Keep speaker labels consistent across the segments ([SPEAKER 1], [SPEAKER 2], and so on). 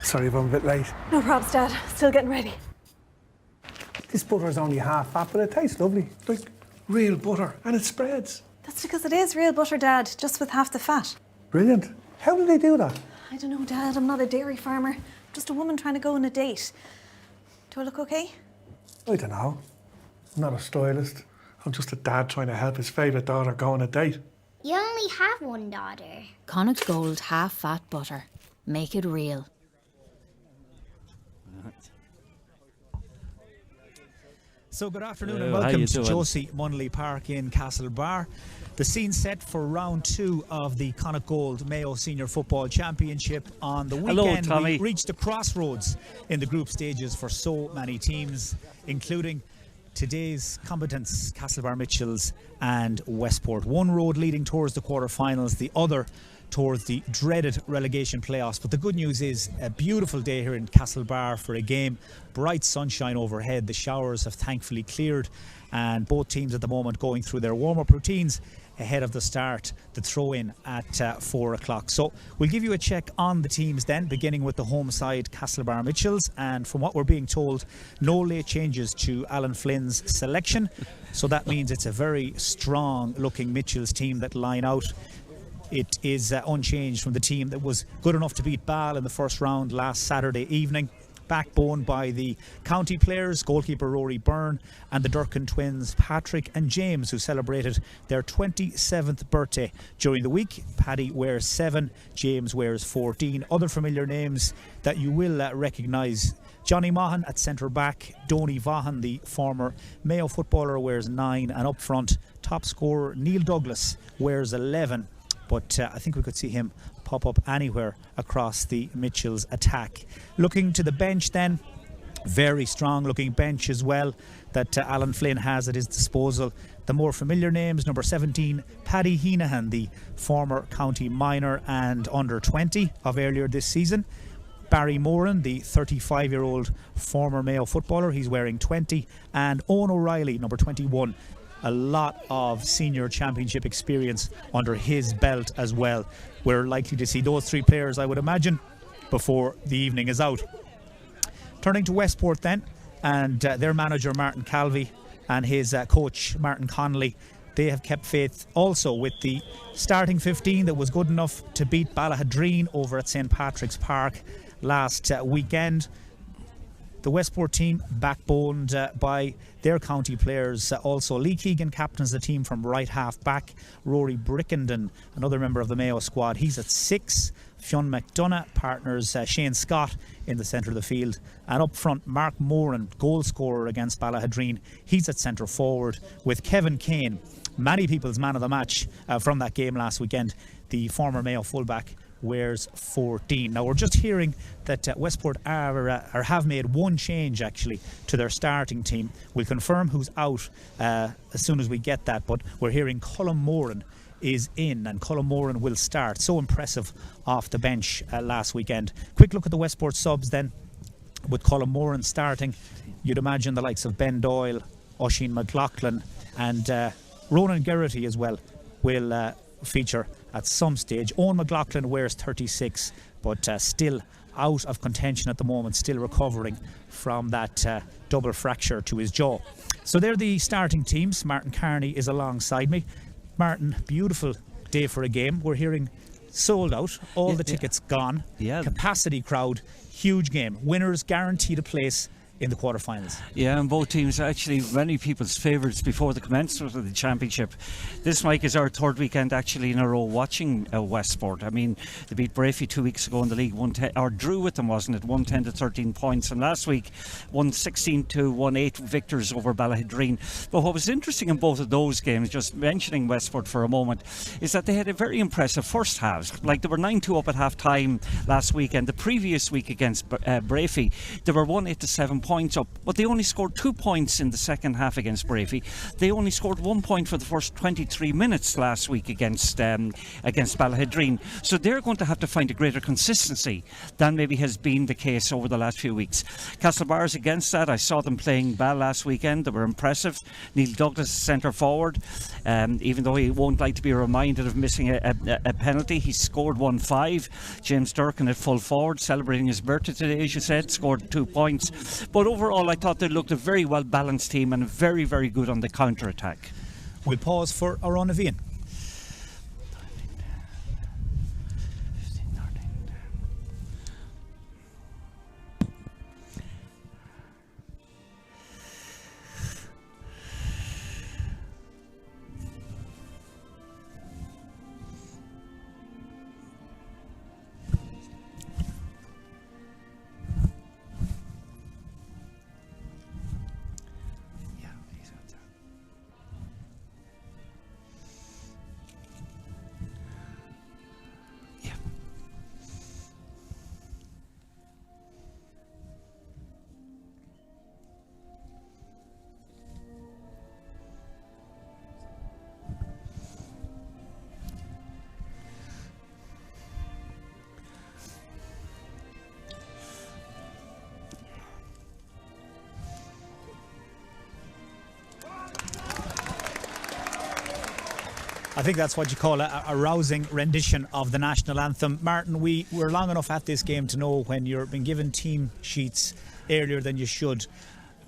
[SPEAKER 1] Sorry if I'm a bit late.
[SPEAKER 2] No probs, Dad. Still getting ready.
[SPEAKER 1] This butter's only half fat, but it tastes lovely. Like real butter, and it spreads.
[SPEAKER 2] That's because it is real butter, Dad, just with half the fat.
[SPEAKER 1] Brilliant. How do they do that?
[SPEAKER 2] I don't know, Dad. I'm not a dairy farmer. I'm just a woman trying to go on a date. Do I look okay?
[SPEAKER 1] I don't know. I'm not a stylist. I'm just a dad trying to help his favourite daughter go on a date.
[SPEAKER 3] You only have one daughter.
[SPEAKER 4] Connacht Gold half-fat butter. Make it real.
[SPEAKER 5] So good afternoon and welcome to Josie Munnelly Park in Castlebar. The scene set for round 2 of the Connacht Gold Mayo Senior Football Championship. On the weekend, we reached a crossroads in the group stages for so many teams, including today's combatants, Castlebar Mitchells and Westport. One road leading towards the quarterfinals, the other towards the dreaded relegation playoffs. But the good news is a beautiful day here in Castlebar for a game. Bright sunshine overhead. The showers have thankfully cleared, and both teams at the moment going through their warm-up routines ahead of the start, the throw-in at 4 o'clock. So we'll give you a check on the teams then, beginning with the home side, Castlebar Mitchells. And from what we're being told, no late changes to Alan Flynn's selection. So that means it's a very strong-looking Mitchells team that line out. It is unchanged from the team that was good enough to beat Ball in the first round last Saturday evening. Backbone by the county players, goalkeeper Rory Byrne, and the Durkin twins Patrick and James, who celebrated their 27th birthday during the week. Paddy wears 7, James wears 14. Other familiar names that you will recognise: Johnny Mahan at centre back, Donny Vaughan, the former Mayo footballer, wears 9, and up front, top scorer Neil Douglas wears 11. But I think we could see him pop up anywhere across the Mitchells attack. Looking to the bench then, very strong looking bench as well that Alan Flynn has at his disposal. The more familiar names: number 17, Paddy Heenahan, the former county minor and under 20 of earlier this season. Barry Moran, the 35-year-old former Mayo footballer, he's wearing 20. And Owen O'Reilly, number 21. A lot of senior championship experience under his belt as well. We're likely to see those 3 players, I would imagine, before the evening is out. Turning to Westport then, and their manager Martin Calvey and his coach Martin Connolly, they have kept faith also with the starting 15 that was good enough to beat Ballahadreen over at St Patrick's Park last weekend. The Westport team backboned by their county players. Also, Lee Keegan captains the team from right half back. Rory Brickenden, another member of the Mayo squad, he's at 6. Fionn McDonough partners Shane Scott in the centre of the field. And up front, Mark Moran, goal scorer against Ballahadreen, he's at centre forward, with Kevin Kane, many people's man of the match from that game last weekend. The former Mayo fullback wears 14. Now we're just hearing that Westport have made one change actually to their starting team. We'll confirm who's out as soon as we get that, but we're hearing Colm Moran is in, and Colm Moran will start. So impressive off the bench last weekend. Quick look at the Westport subs then. With Colm Moran starting, you'd imagine the likes of Ben Doyle, Oisin McLaughlin and Ronan Geraghty as well will feature at some stage. Owen McLaughlin wears 36, but still out of contention at the moment, still recovering from that double fracture to his jaw. So they're the starting teams. Martin Carney is alongside me. Martin, beautiful day for a game. We're hearing sold out, all the tickets gone. Capacity crowd, huge game. Winners guaranteed a place in the quarterfinals.
[SPEAKER 6] Yeah, and both teams are actually many people's favourites before the commencement of the championship. This, Mike, is our 3rd weekend actually in a row watching Westport. I mean, they beat Brafey 2 weeks ago in the league, or drew with them, wasn't it? 110 to 13 points, and last week 116 to 1-8 victors over Ballahadreen. But what was interesting in both of those games, just mentioning Westport for a moment, is that they had a very impressive first half. Like, they were 9-2 up at half time last week, and the previous week against Brafey they were 1-8 to 7 points up, but they only scored 2 points in the second half against Brafey. They only scored 1 point for the first 23 minutes last week against Ballahedrine. So they're going to have to find a greater consistency than maybe has been the case over the last few weeks. Castlebar's against that. I saw them playing Ball last weekend. They were impressive. Neil Douglas, centre forward, even though he won't like to be reminded of missing a penalty, he scored 1-5. James Durkin at full forward, celebrating his birthday today, as you said, scored 2 points. But overall, I thought they looked a very well balanced team and very, very good on the counter attack.
[SPEAKER 5] We'll pause for Arona Vian. I think that's what you call a rousing rendition of the national anthem. Martin, we were long enough at this game to know when you're been given team sheets earlier than you should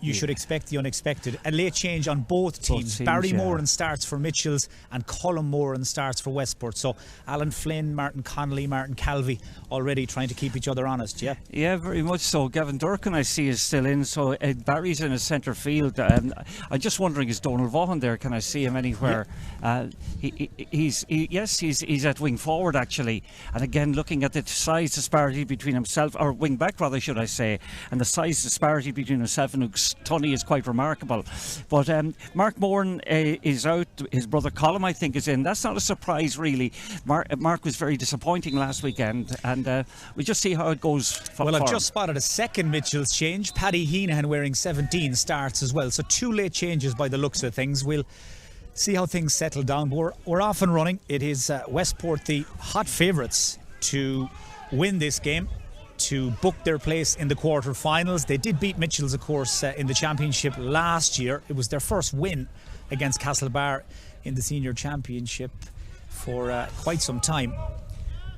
[SPEAKER 5] expect the unexpected. A late change on both teams. Barry Moran starts for Mitchells and Colm Moran starts for Westport. So Alan Flynn, Martin Connolly, Martin Calvey already trying to keep each other honest, yeah?
[SPEAKER 6] Yeah, very much so. Gavin Durkin I see is still in, so Barry's in a centre field. I'm just wondering, is Donald Vaughan there? Can I see him anywhere? Yeah. He's at wing forward actually. And again, looking at the size disparity between himself, or wing back rather should I say, and the size disparity between himself and Tunney is quite remarkable. But Mark Moran is out. His brother Colm, I think, is in. That's not a surprise, really. Mark was very disappointing last weekend, and we'll just see how it goes.
[SPEAKER 5] I've just spotted a second Mitchell's change. Paddy Heenahan, wearing 17, starts as well. So 2 late changes by the looks of things. We'll see how things settle down. We're off and running. It is Westport, the hot favourites to win this game, to book their place in the quarter-finals. They did beat Mitchells, of course, in the championship last year. It was their first win against Castlebar in the senior championship for quite some time.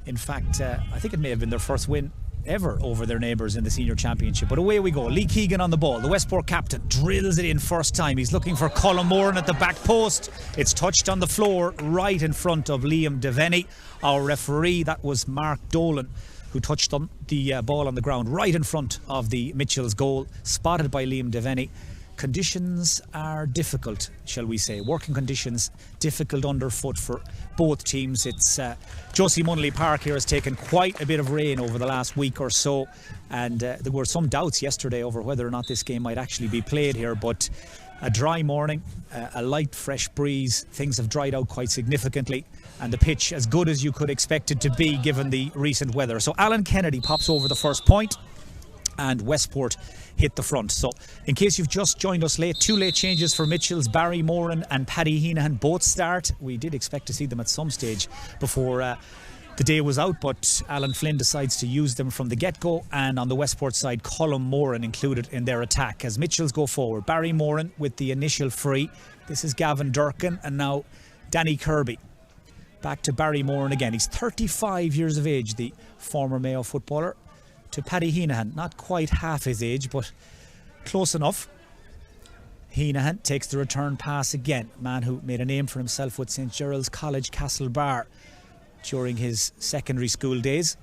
[SPEAKER 5] In fact, I think it may have been their first win ever over their neighbours in the senior championship. But away we go. Lee Keegan on the ball. The Westport captain drills it in first time. He's looking for Colm Moran at the back post. It's touched on the floor right in front of Liam Devaney. Our referee, that was Mark Dolan, who touched the ball on the ground right in front of the Mitchells goal, spotted by Liam Devaney. Conditions are difficult, shall we say. Working conditions difficult underfoot for both teams. It's Josie Munley Park here has taken quite a bit of rain over the last week or so, and there were some doubts yesterday over whether or not this game might actually be played here, but a dry morning, a light fresh breeze, things have dried out quite significantly, and the pitch as good as you could expect it to be given the recent weather. So Alan Kennedy pops over the first point and Westport hit the front. So in case you've just joined us late, 2 late changes for Mitchells. Barry Moran and Paddy Heenahan both start. We did expect to see them at some stage before the day was out, but Alan Flynn decides to use them from the get-go, and on the Westport side, Colm Moran included in their attack as Mitchells go forward. Barry Moran with the initial free. This is Gavin Durkin, and now Danny Kirby. Back to Barry Moran again. He's 35 years of age, the former Mayo footballer. To Paddy Heenahan, not quite half his age, but close enough. Heenahan takes the return pass again. Man who made a name for himself with St Gerald's College, Castlebar, during his secondary school days.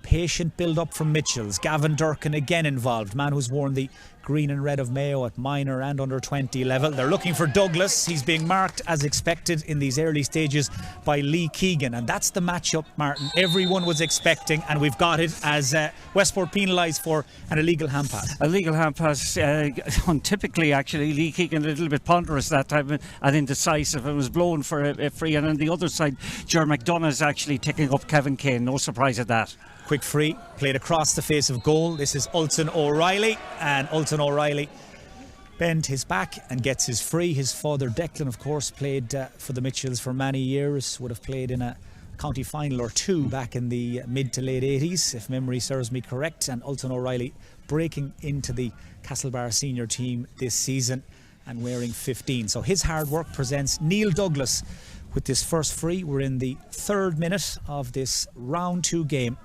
[SPEAKER 5] Patient build-up from Mitchells. Gavin Durkin again involved. Man who's worn the green and red of Mayo at minor and under 20 level. They're looking for Douglas. He's being marked as expected in these early stages by Lee Keegan, and that's the matchup, Martin, everyone was expecting, and we've got it as Westport penalised for an illegal hand pass.
[SPEAKER 6] Illegal hand pass, untypically actually. Lee Keegan a little bit ponderous that time and indecisive. It was blown for a free, and on the other side, Ger McDonough is actually taking up Kevin Kane. No surprise at that.
[SPEAKER 5] Quick free, played across the face of goal. This is Ulton O'Reilly, and Ulton O'Reilly bent his back and gets his free. His father Declan, of course, played for the Mitchells for many years, would have played in a county final or two back in the mid to late 80s, if memory serves me correct. And Ulton O'Reilly breaking into the Castlebar senior team this season and wearing 15. So his hard work presents Neil Douglas with this first free. We're in the 3rd minute of this round 2 game.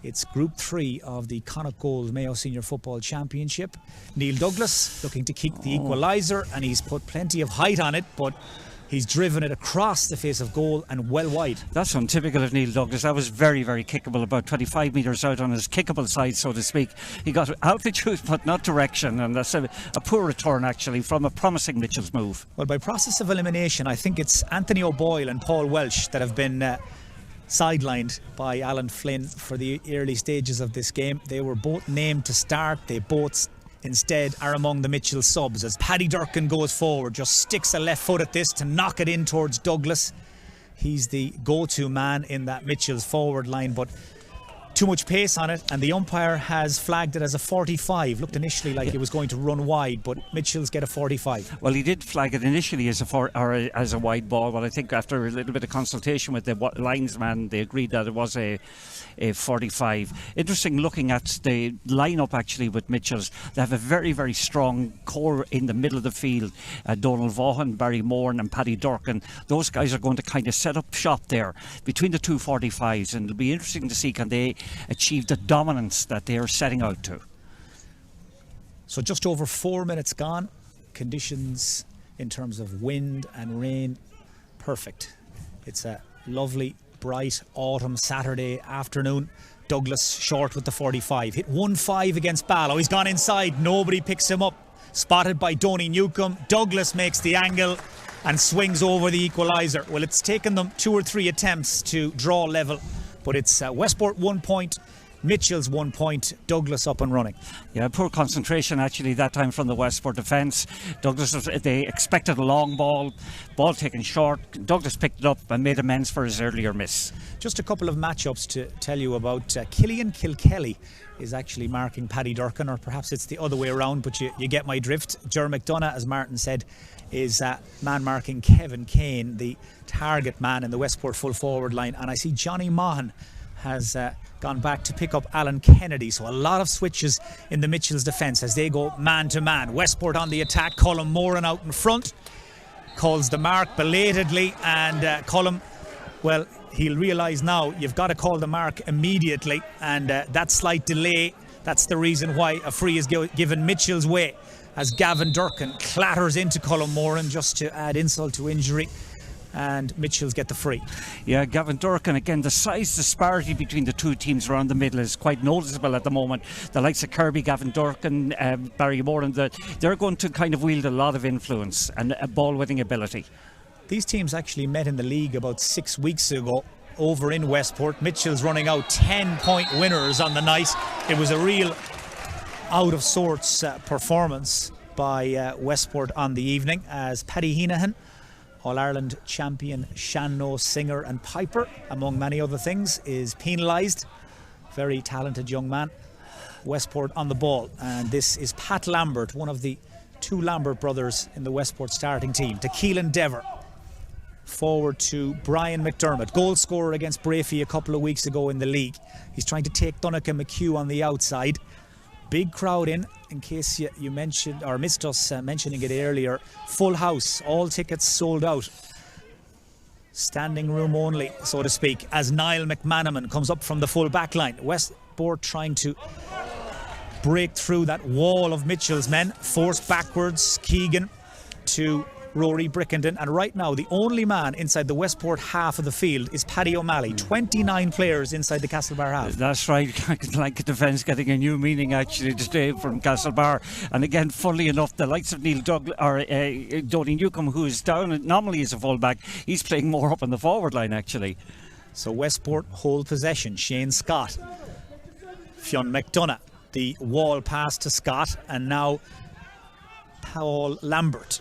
[SPEAKER 5] It's Group 3 of the Connacht Gold Mayo Senior Football Championship. Neil Douglas looking to kick the equaliser, and he's put plenty of height on it, but he's driven it across the face of goal and well wide.
[SPEAKER 6] That's untypical of Neil Douglas. That was very, very kickable, about 25 metres out on his kickable side, so to speak. He got altitude but not direction, and that's a poor return actually from a promising Mitchell's move.
[SPEAKER 5] Well, by process of elimination, I think it's Anthony O'Boyle and Paul Welsh that have been sidelined by Alan Flynn for the early stages of this game. They were both named to start. They both instead are among the Mitchell subs as Paddy Durkin goes forward, just sticks a left foot at this to knock it in towards Douglas. He's the go-to man in that Mitchell's forward line, but too much pace on it, and the umpire has flagged it as a 45. Looked initially like it was going to run wide, but Mitchell's get a 45.
[SPEAKER 6] Well, he did flag it initially as a wide ball, but I think after a little bit of consultation with the linesman, they agreed that it was a 45. Interesting looking at the lineup actually with Mitchell's. They have a very, very strong core in the middle of the field. Donald Vaughan, Barry Moran and Paddy Durkin. Those guys are going to kind of set up shop there between the two 45s, and it'll be interesting to see can they achieve the dominance that they are setting out to.
[SPEAKER 5] So just over 4 minutes gone. Conditions in terms of wind and rain, perfect. It's a lovely bright autumn Saturday afternoon. Douglas short with the 45. Hit 1-5 against Ballo. He's gone inside. Nobody picks him up. Spotted by Donny Newcombe. Douglas makes the angle and swings over the equaliser. Well, it's taken them 2 or 3 attempts to draw level, but it's Westport 1 point, Mitchell's 1 point, Douglas up and running.
[SPEAKER 6] Yeah, poor concentration actually that time from the Westport defence. Douglas, they expected a long ball taken short. Douglas picked it up and made amends for his earlier miss.
[SPEAKER 5] Just a couple of matchups to tell you about. Killian Kilkelly is actually marking Paddy Durkin, or perhaps it's the other way around, but you get my drift. Ger McDonough, as Martin said, is man marking Kevin Kane, the target man in the Westport full forward line, and I see Johnny Maughan has gone back to pick up Alan Kennedy. So a lot of switches in the Mitchell's defence as they go man to man. Westport on the attack. Colm Moran out in front, calls the mark belatedly, and Colm, well, he'll realise now you've got to call the mark immediately, and that slight delay, that's the reason why a free is given Mitchell's way, as Gavin Durkin clatters into Colm Moran just to add insult to injury, and Mitchell's get the free.
[SPEAKER 6] Yeah, Gavin Durkin, again, the size disparity between the two teams around the middle is quite noticeable at the moment. The likes of Kirby, Gavin Durkin, Barry Moran, they're going to kind of wield a lot of influence and a ball-winning ability.
[SPEAKER 5] These teams actually met in the league about 6 weeks ago over in Westport. Mitchell's running out 10-point winners on the night. It was a real out-of-sorts performance by Westport on the evening, as Paddy Heenahan, All-Ireland champion Shanno singer and piper, among many other things, is penalised. Very talented young man. Westport on the ball, and this is Pat Lambert, one of the 2 Lambert brothers in the Westport starting team, to Keelan Dever. Forward to Brian McDermott, goal scorer against Brafey a couple of weeks ago in the league. He's trying to take Donnacha McHugh on the outside. Big crowd in case you mentioned or missed us mentioning it earlier. Full house, all tickets sold out. Standing room only, so to speak, as Niall McManaman comes up from the full back line. Westport trying to break through that wall of Mitchell's men. Forced backwards, Keegan to Rory Brickenden, and right now the only man inside the Westport half of the field is Paddy O'Malley. 29 players inside the Castlebar half.
[SPEAKER 6] That's right. Like defence getting a new meaning actually today from Castlebar. And again, funnily enough, the likes of Neil Douglas or Donny Newcombe, who is down normally as a fullback, he's playing more up on the forward line actually.
[SPEAKER 5] So Westport hold possession. Shane Scott, Fionn McDonough, the wall pass to Scott, and now Paul Lambert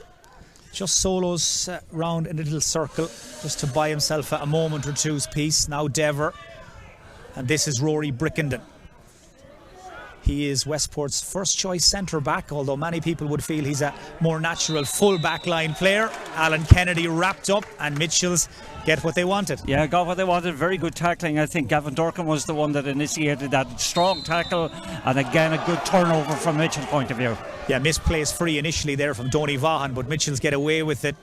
[SPEAKER 5] just solos round in a little circle just to buy himself a moment or two's peace. Now Dever, and this is Rory Brickenden. He is Westport's first choice centre back, although many people would feel he's a more natural full back line player. Alan Kennedy wrapped up, and Mitchells get what they wanted.
[SPEAKER 6] Yeah, got what they wanted. Very good tackling. I think Gavin Durkin was the one that initiated that strong tackle, and again a good turnover from Mitchell's point of view.
[SPEAKER 5] Yeah, misplaced free initially there from Donny Vaughan, but Mitchells get away with it.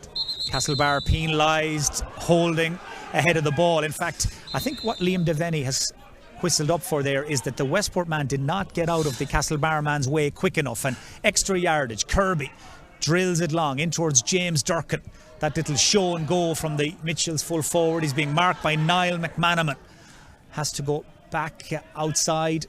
[SPEAKER 5] Castlebar penalised, holding ahead of the ball. In fact, I think what Liam Devaney has whistled up for there is that the Westport man did not get out of the Castlebar man's way quick enough, and extra yardage. Kirby drills it long in towards James Durkin. That little show and go from the Mitchells full forward. He's being marked by Niall McManaman. Has to go back outside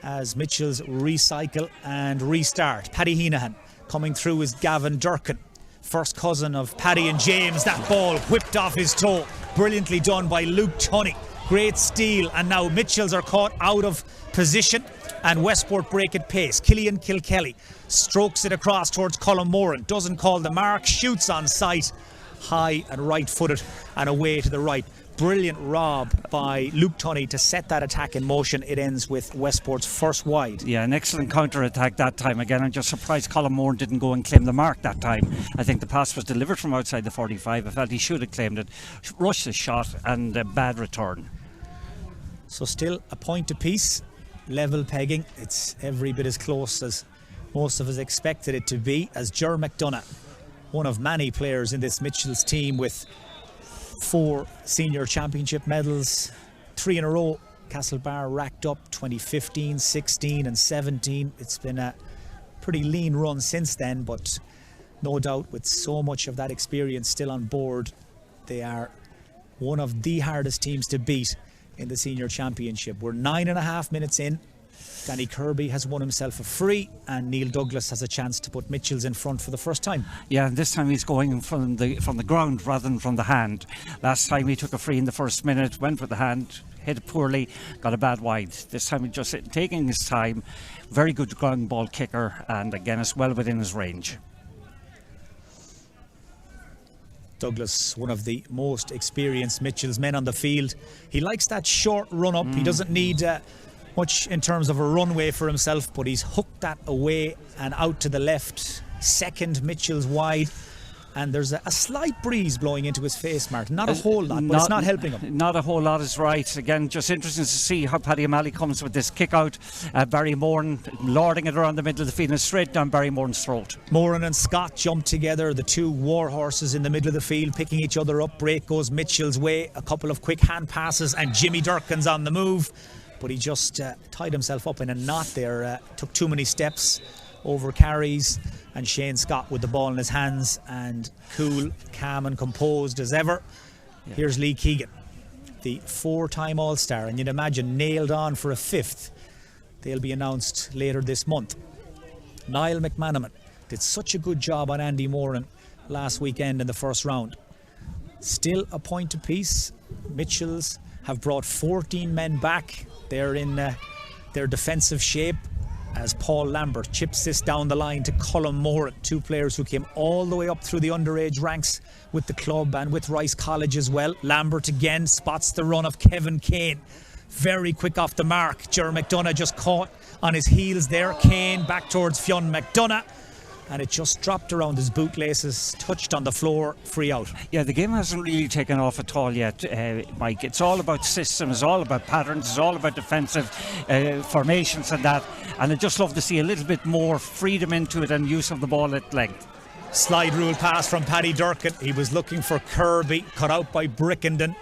[SPEAKER 5] as Mitchells recycle and restart. Paddy Heenahan coming through is Gavin Durkin, first cousin of Paddy and James. That ball whipped off his toe, brilliantly done by Luke Tunney. Great steal, and now Mitchells are caught out of position and Westport break at pace. Killian Kilkelly strokes it across towards Colin Moran, doesn't call the mark, shoots on sight, high and right footed and away to the right. Brilliant rob by Luke Tunney to set that attack in motion. It ends with Westport's first wide.
[SPEAKER 6] Yeah, an excellent counter-attack that time. Again, I'm just surprised Colin Moran didn't go and claim the mark that time. I think the pass was delivered from outside the 45. I felt he should have claimed it. Rushed the shot and a bad return.
[SPEAKER 5] So still a point apiece. Level pegging. It's every bit as close as most of us expected it to be, as Ger McDonough, one of many players in this Mitchells team with 4 senior championship medals, 3 in a row. Castlebar racked up 2015, 16 and 17. It's been a pretty lean run since then, but no doubt with so much of that experience still on board, they are one of the hardest teams to beat in the senior championship. We're 9.5 minutes in. Danny Kirby has won himself a free, and Neil Douglas has a chance to put Mitchells in front for the first time.
[SPEAKER 6] Yeah, and this time he's going from the ground rather than from the hand. Last time he took a free in the first minute, went with the hand, hit it poorly, got a bad wide. This time he's just taking his time. Very good ground ball kicker, and again it's well within his range.
[SPEAKER 5] Douglas, one of the most experienced Mitchells men on the field. He likes that short run up. He doesn't need much in terms of a runway for himself, but he's hooked that away and out to the left. Second Mitchells wide, and there's a slight breeze blowing into his face, Martin. Not a whole lot, but it's not helping him.
[SPEAKER 6] Not a whole lot is right. Again, just interesting to see how Paddy O'Malley comes with this kick out. Barry Moran lording it around the middle of the field and straight down Barry Moran's throat. Moran
[SPEAKER 5] and Scott jump together, the two war horses in the middle of the field, picking each other up. Break goes Mitchell's way. A couple of quick hand passes, and Jimmy Durkin's on the move, but he just tied himself up in a knot there. Took too many steps, over carries, and Shane Scott with the ball in his hands, and cool, calm and composed as ever. Yeah. Here's Lee Keegan, the 4-time All-Star, and you'd imagine nailed on for a 5th. They'll be announced later this month. Niall McManaman did such a good job on Andy Moran last weekend in the first round. Still a point apiece. Mitchells have brought 14 men back. They're in their defensive shape, as Paul Lambert chips this down the line to Colin Moran, 2 players who came all the way up through the underage ranks with the club and with Rice College as well. Lambert again spots the run of Kevin Kane. Very quick off the mark. Ger McDonough just caught on his heels there. Kane back towards Fionn McDonough, and it just dropped around his bootlaces, touched on the floor, free out.
[SPEAKER 6] Yeah, the game hasn't really taken off at all yet, Mike. It's all about systems, it's all about patterns, it's all about defensive formations and that, and I'd just love to see a little bit more freedom into it and use of the ball at length.
[SPEAKER 5] Slide rule pass from Paddy Durkin. He was looking for Kirby, cut out by Brickenden,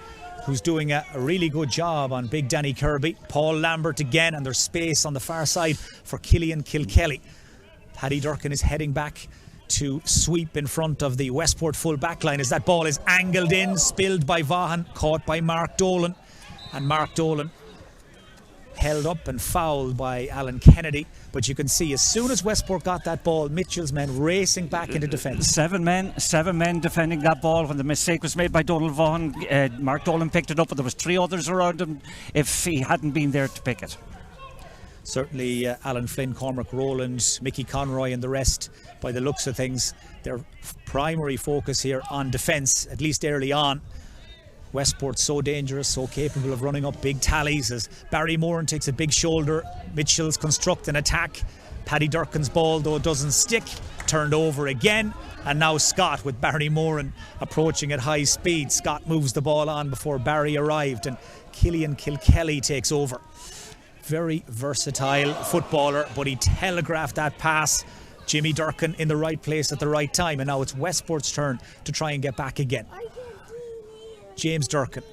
[SPEAKER 5] who's doing a really good job on big Danny Kirby. Paul Lambert again, and there's space on the far side for Killian Kilkelly. Paddy Durkin is heading back to sweep in front of the Westport full back line as that ball is angled in, spilled by Vaughan, caught by Mark Dolan, and Mark Dolan held up and fouled by Alan Kennedy. But you can see as soon as Westport got that ball, Mitchell's men racing back into defence.
[SPEAKER 6] Seven men defending that ball when the mistake was made by Donald Vaughan. Mark Dolan picked it up, but there was 3 others around him if he hadn't been there to pick it.
[SPEAKER 5] Certainly Alan Flynn, Cormac Rowland, Mickey Conroy and the rest, by the looks of things, their primary focus here on defence, at least early on. Westport's so dangerous, so capable of running up big tallies as Barry Moran takes a big shoulder. Mitchell's construct an attack. Paddy Durkin's ball, though, doesn't stick. Turned over again. And now Scott with Barry Moran approaching at high speed. Scott moves the ball on before Barry arrived, and Killian Kilkelly takes over. Very versatile footballer, but he telegraphed that pass. Jimmy Durkin in the right place at the right time, and now it's Westport's turn to try and get back again. James Durkin.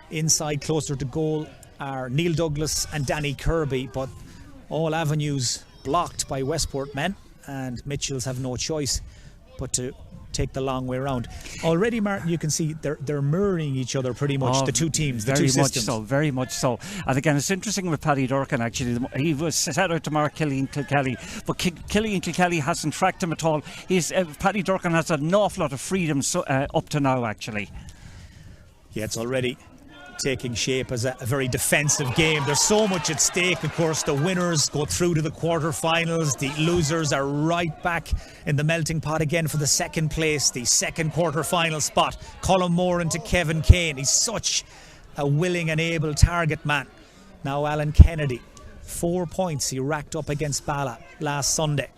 [SPEAKER 5] Inside closer to goal are Neil Douglas and Danny Kirby, but all avenues blocked by Westport men, and Mitchells have no choice but to take the long way around. Already, Martin, you can see they're mirroring each other pretty much, the two teams, the two systems.
[SPEAKER 6] Very much so. And again, it's interesting with Paddy Durkin, actually. He was set out to mark Killian Kilkelly, but Killian Kilkelly hasn't tracked him at all. Paddy Durkin has an awful lot of freedom up to now, actually.
[SPEAKER 5] Yeah, it's already taking shape as a very defensive game. There's so much at stake. Of course, the winners go through to the quarter-finals. The losers are right back in the melting pot again for the second place, the second quarter-final spot. Colin Moran to Kevin Kane. He's such a willing and able target man. Now Alan Kennedy, 4 points he racked up against Bala last Sunday.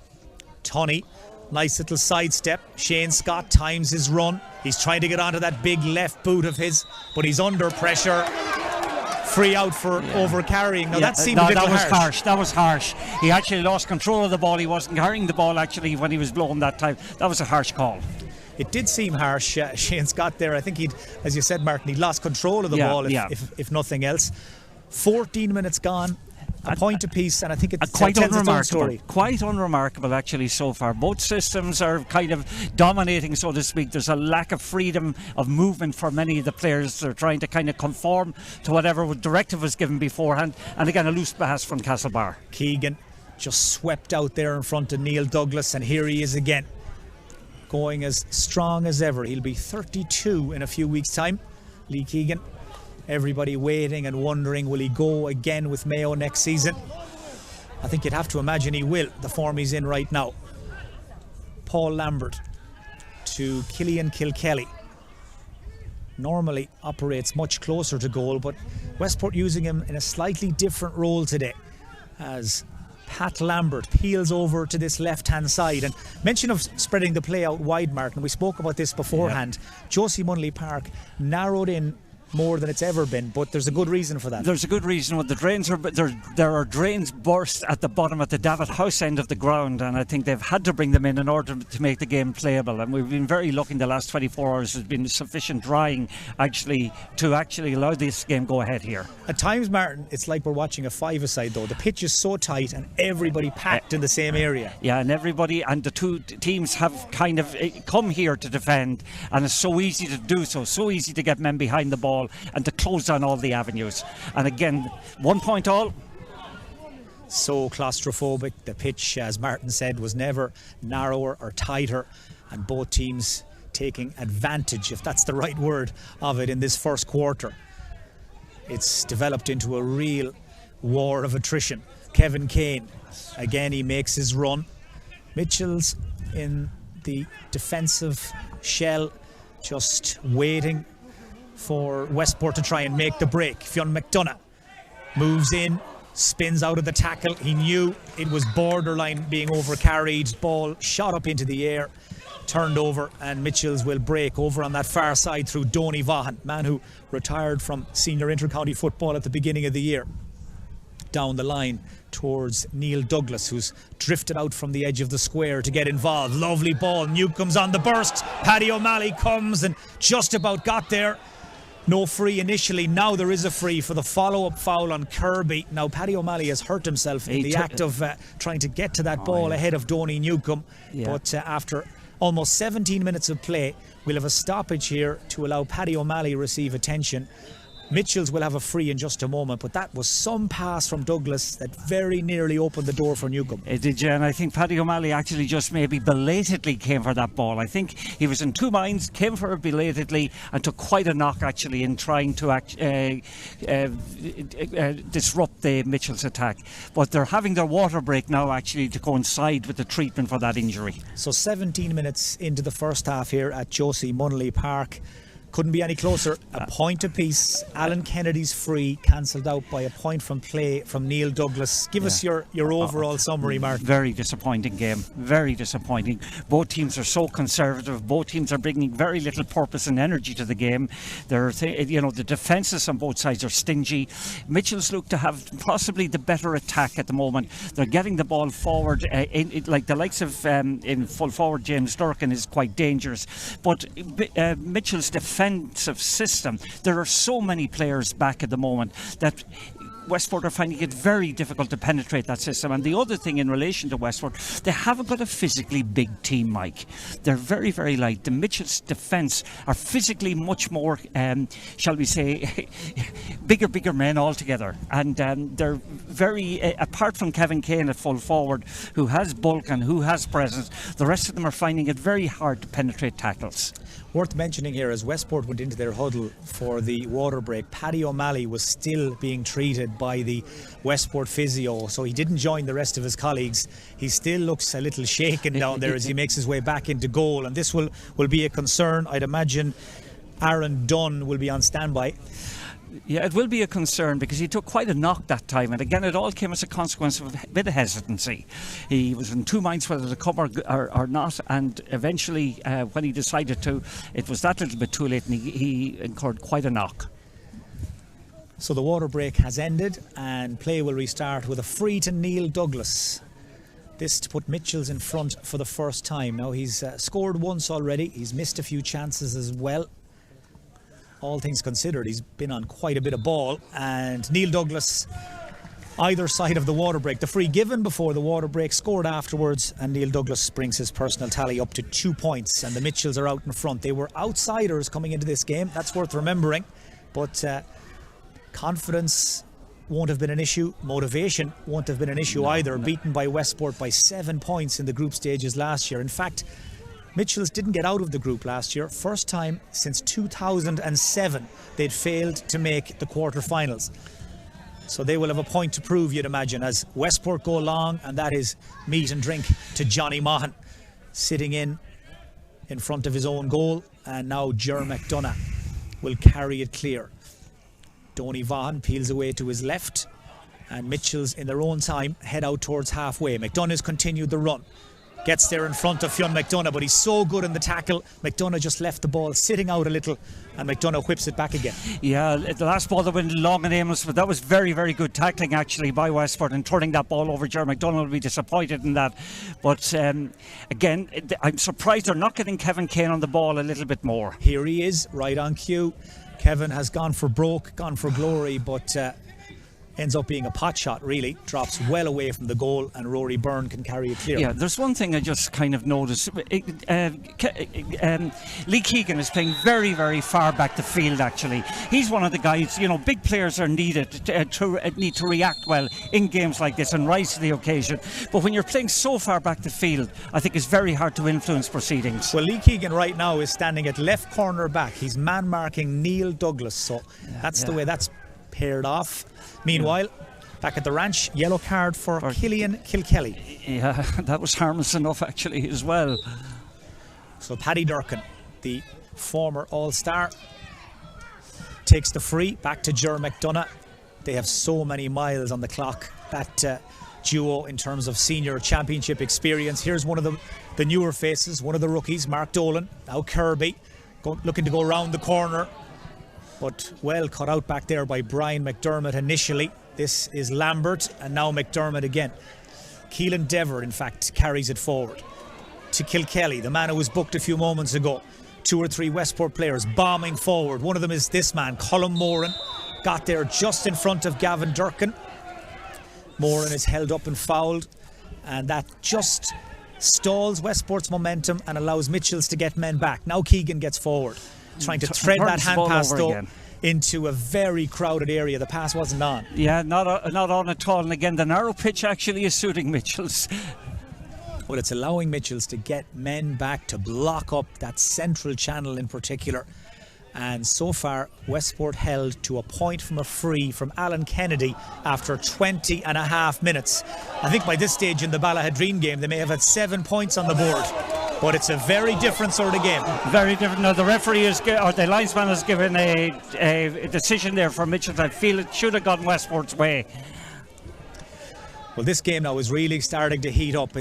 [SPEAKER 5] Tunney, nice little sidestep. Shane Scott times his run. He's trying to get onto that big left boot of his, but he's under pressure. Free out for overcarrying. Now that seemed a little harsh.
[SPEAKER 6] That was harsh. He actually lost control of the ball. He wasn't carrying the ball actually when he was blown that time. That was a harsh call.
[SPEAKER 5] It did seem harsh, Shane Scott there. I think he'd, as you said, Martin, he'd lost control of the ball if nothing else. 14 minutes gone. A point apiece, and I think it's
[SPEAKER 6] quite unremarkable. Quite unremarkable, actually, so far. Both systems are kind of dominating, so to speak. There's a lack of freedom of movement for many of the players. They're trying to kind of conform to whatever directive was given beforehand. And again, a loose pass from Castlebar.
[SPEAKER 5] Keegan just swept out there in front of Neil Douglas, and here he is again, going as strong as ever. He'll be 32 in a few weeks' time, Lee Keegan. Everybody waiting and wondering, will he go again with Mayo next season? I think you'd have to imagine he will, the form he's in right now. Paul Lambert to Killian Kilkelly. Normally operates much closer to goal, but Westport using him in a slightly different role today, as Pat Lambert peels over to this left-hand side. And mention of spreading the play out wide, Martin, we spoke about this beforehand. Josie Munley Park narrowed in more than it's ever been, but there's a good reason for that.
[SPEAKER 6] There's a good reason. When the drains are there are drains burst at the bottom at the Davitt House end of the ground, and I think they've had to bring them in order to make the game playable. And we've been very lucky in the last 24 hours. There's been sufficient drying to allow this game go ahead here.
[SPEAKER 5] At times, Martin, it's like we're watching a five-a-side though. The pitch is so tight and everybody packed in the same area.
[SPEAKER 6] Yeah, and everybody and the two teams have kind of come here to defend, and it's so easy to do so easy to get men behind the ball and to close down all the avenues. And again, 1 point all.
[SPEAKER 5] So claustrophobic. The pitch, as Martin said, was never narrower or tighter, and both teams taking advantage, if that's the right word, of it in this first quarter. It's developed into a real war of attrition. Kevin Kane, again, he makes his run. Mitchell's in the defensive shell, just waiting for Westport to try and make the break. Fionn McDonough moves in, spins out of the tackle. He knew it was borderline being overcarried. Ball shot up into the air, turned over, and Mitchells will break over on that far side through Donny Vaughan, man who retired from senior inter-county football at the beginning of the year. Down the line towards Neil Douglas, who's drifted out from the edge of the square to get involved. Lovely ball. Newcomb's on the burst. Paddy O'Malley comes and just about got there. No free initially. Now there is a free for the follow-up foul on Kirby. Now Paddy O'Malley has hurt himself in the act of trying to get to that ball ahead of Donny Newcombe. But after almost 17 minutes of play, we'll have a stoppage here to allow Paddy O'Malley receive attention. Mitchells will have a free in just a moment, but that was some pass from Douglas that very nearly opened the door for Newcombe.
[SPEAKER 6] It did, and I think Paddy O'Malley actually just maybe belatedly came for that ball. I think he was in two minds, came for it belatedly and took quite a knock actually in trying to disrupt the Mitchells attack. But they're having their water break now actually to coincide with the treatment for that injury.
[SPEAKER 5] So 17 minutes into the first half here at Josie Munnelly Park. Couldn't be any closer. A point apiece. Alan Kennedy's free cancelled out by a point from play from Neil Douglas. Give us your overall summary, Mark.
[SPEAKER 6] Very disappointing game. Very disappointing. Both teams are so conservative. Both teams are bringing very little purpose and energy to the game. The defences on both sides are stingy. Mitchells look to have possibly the better attack at the moment. They're getting the ball forward. Like the likes of in full forward James Durkin is quite dangerous. But Mitchell's defensive system, there are so many players back at the moment that Westport are finding it very difficult to penetrate that system. And the other thing in relation to Westport, they haven't got a physically big team, Mike. They're very, very light. The Mitchells' defence are physically much more, shall we say, bigger men altogether. And they're very, apart from Kevin Kane at full forward, who has bulk and who has presence, the rest of them are finding it very hard to penetrate tackles.
[SPEAKER 5] Worth mentioning here, as Westport went into their huddle for the water break, Paddy O'Malley was still being treated by the Westport physio, so he didn't join the rest of his colleagues. He still looks a little shaken down there as he makes his way back into goal, and this will be a concern. I'd imagine Aaron Dunn will be on standby.
[SPEAKER 6] Yeah, it will be a concern because he took quite a knock that time, and again it all came as a consequence of a bit of hesitancy. He was in two minds whether to come or not, and eventually when he decided to, it was that little bit too late and he incurred quite a knock.
[SPEAKER 5] So the water break has ended and play will restart with a free to Neil Douglas. This to put Mitchells in front for the first time. Now he's scored once already, he's missed a few chances as well. All things considered, he's been on quite a bit of ball, and Neil Douglas either side of the water break. The free given before the water break, scored afterwards, and Neil Douglas brings his personal tally up to 2 points, and the Mitchells are out in front. They were outsiders coming into this game, that's worth remembering, but confidence won't have been an issue. Motivation won't have been an issue either. Beaten by Westport by 7 points in the group stages last year. In fact, Mitchells didn't get out of the group last year. First time since 2007 they'd failed to make the quarter-finals. So they will have a point to prove, you'd imagine, as Westport go along, and that is meat and drink to Johnny Maughan, sitting in front of his own goal, and now Ger McDonough will carry it clear. Donny Vaughan peels away to his left, and Mitchells in their own time head out towards halfway. McDonough's continued the run. Gets there in front of Fionn McDonough, but he's so good in the tackle. McDonough just left the ball sitting out a little, and McDonough whips it back again. Yeah, the last ball that went long and aimless, but that was very, very good tackling actually by Westport, and turning that ball over. Ger McDonough will be disappointed in that. But again, I'm surprised they're not getting Kevin Kane on the ball a little bit more. Here he is, right on cue. Kevin has gone for broke, gone for glory, but ends up being a pot shot, really. Drops well away from the goal, and Rory Byrne can carry it clear. Yeah, there's one thing I just kind of noticed. Lee Keegan is playing very, very far back the field, actually. He's one of the guys, you know, big players are needed need to react well in games like this and rise to the occasion. But when you're playing so far back the field, I think it's very hard to influence proceedings. Well, Lee Keegan right now is standing at left corner back. He's man-marking Neil Douglas, so that's the way that's paired off. Meanwhile, back at the ranch, yellow card for Killian Kilkelly. Yeah, that was harmless enough actually as well. So Paddy Durkin, the former All-Star, takes the free back to Ger McDonough. They have so many miles on the clock, that duo, in terms of senior championship experience. Here's one of the newer faces, one of the rookies, Mark Dolan. Now Kirby, looking to go round the corner, but well cut out back there by Brian McDermott initially. This is Lambert, and now McDermott again. Keelan Dever, in fact, carries it forward to Kilkelly, the man who was booked a few moments ago. 2 or 3 Westport players bombing forward. One of them is this man, Colm Moran. Got there just in front of Gavin Durkin. Moran is held up and fouled, and that just stalls Westport's momentum and allows Mitchells to get men back. Now Keegan gets forward, trying to thread that hand pass though again into a very crowded area. The pass wasn't on.
[SPEAKER 6] Yeah, not on at all. And again, the narrow pitch actually is suiting Mitchells.
[SPEAKER 5] Well, it's allowing Mitchells to get men back, to block up that central channel in particular. And so far, Westport held to a point from a free from Alan Kennedy after 20 and a half minutes. I think by this stage in the Ballahadreen game, they may have had 7 points on the board. But it's a very different sort of game.
[SPEAKER 6] Very different. Now, the referee or the linesman has given a decision there for Mitchells. I feel it should have gone Westport's way.
[SPEAKER 5] Well, this game now is really starting to heat up.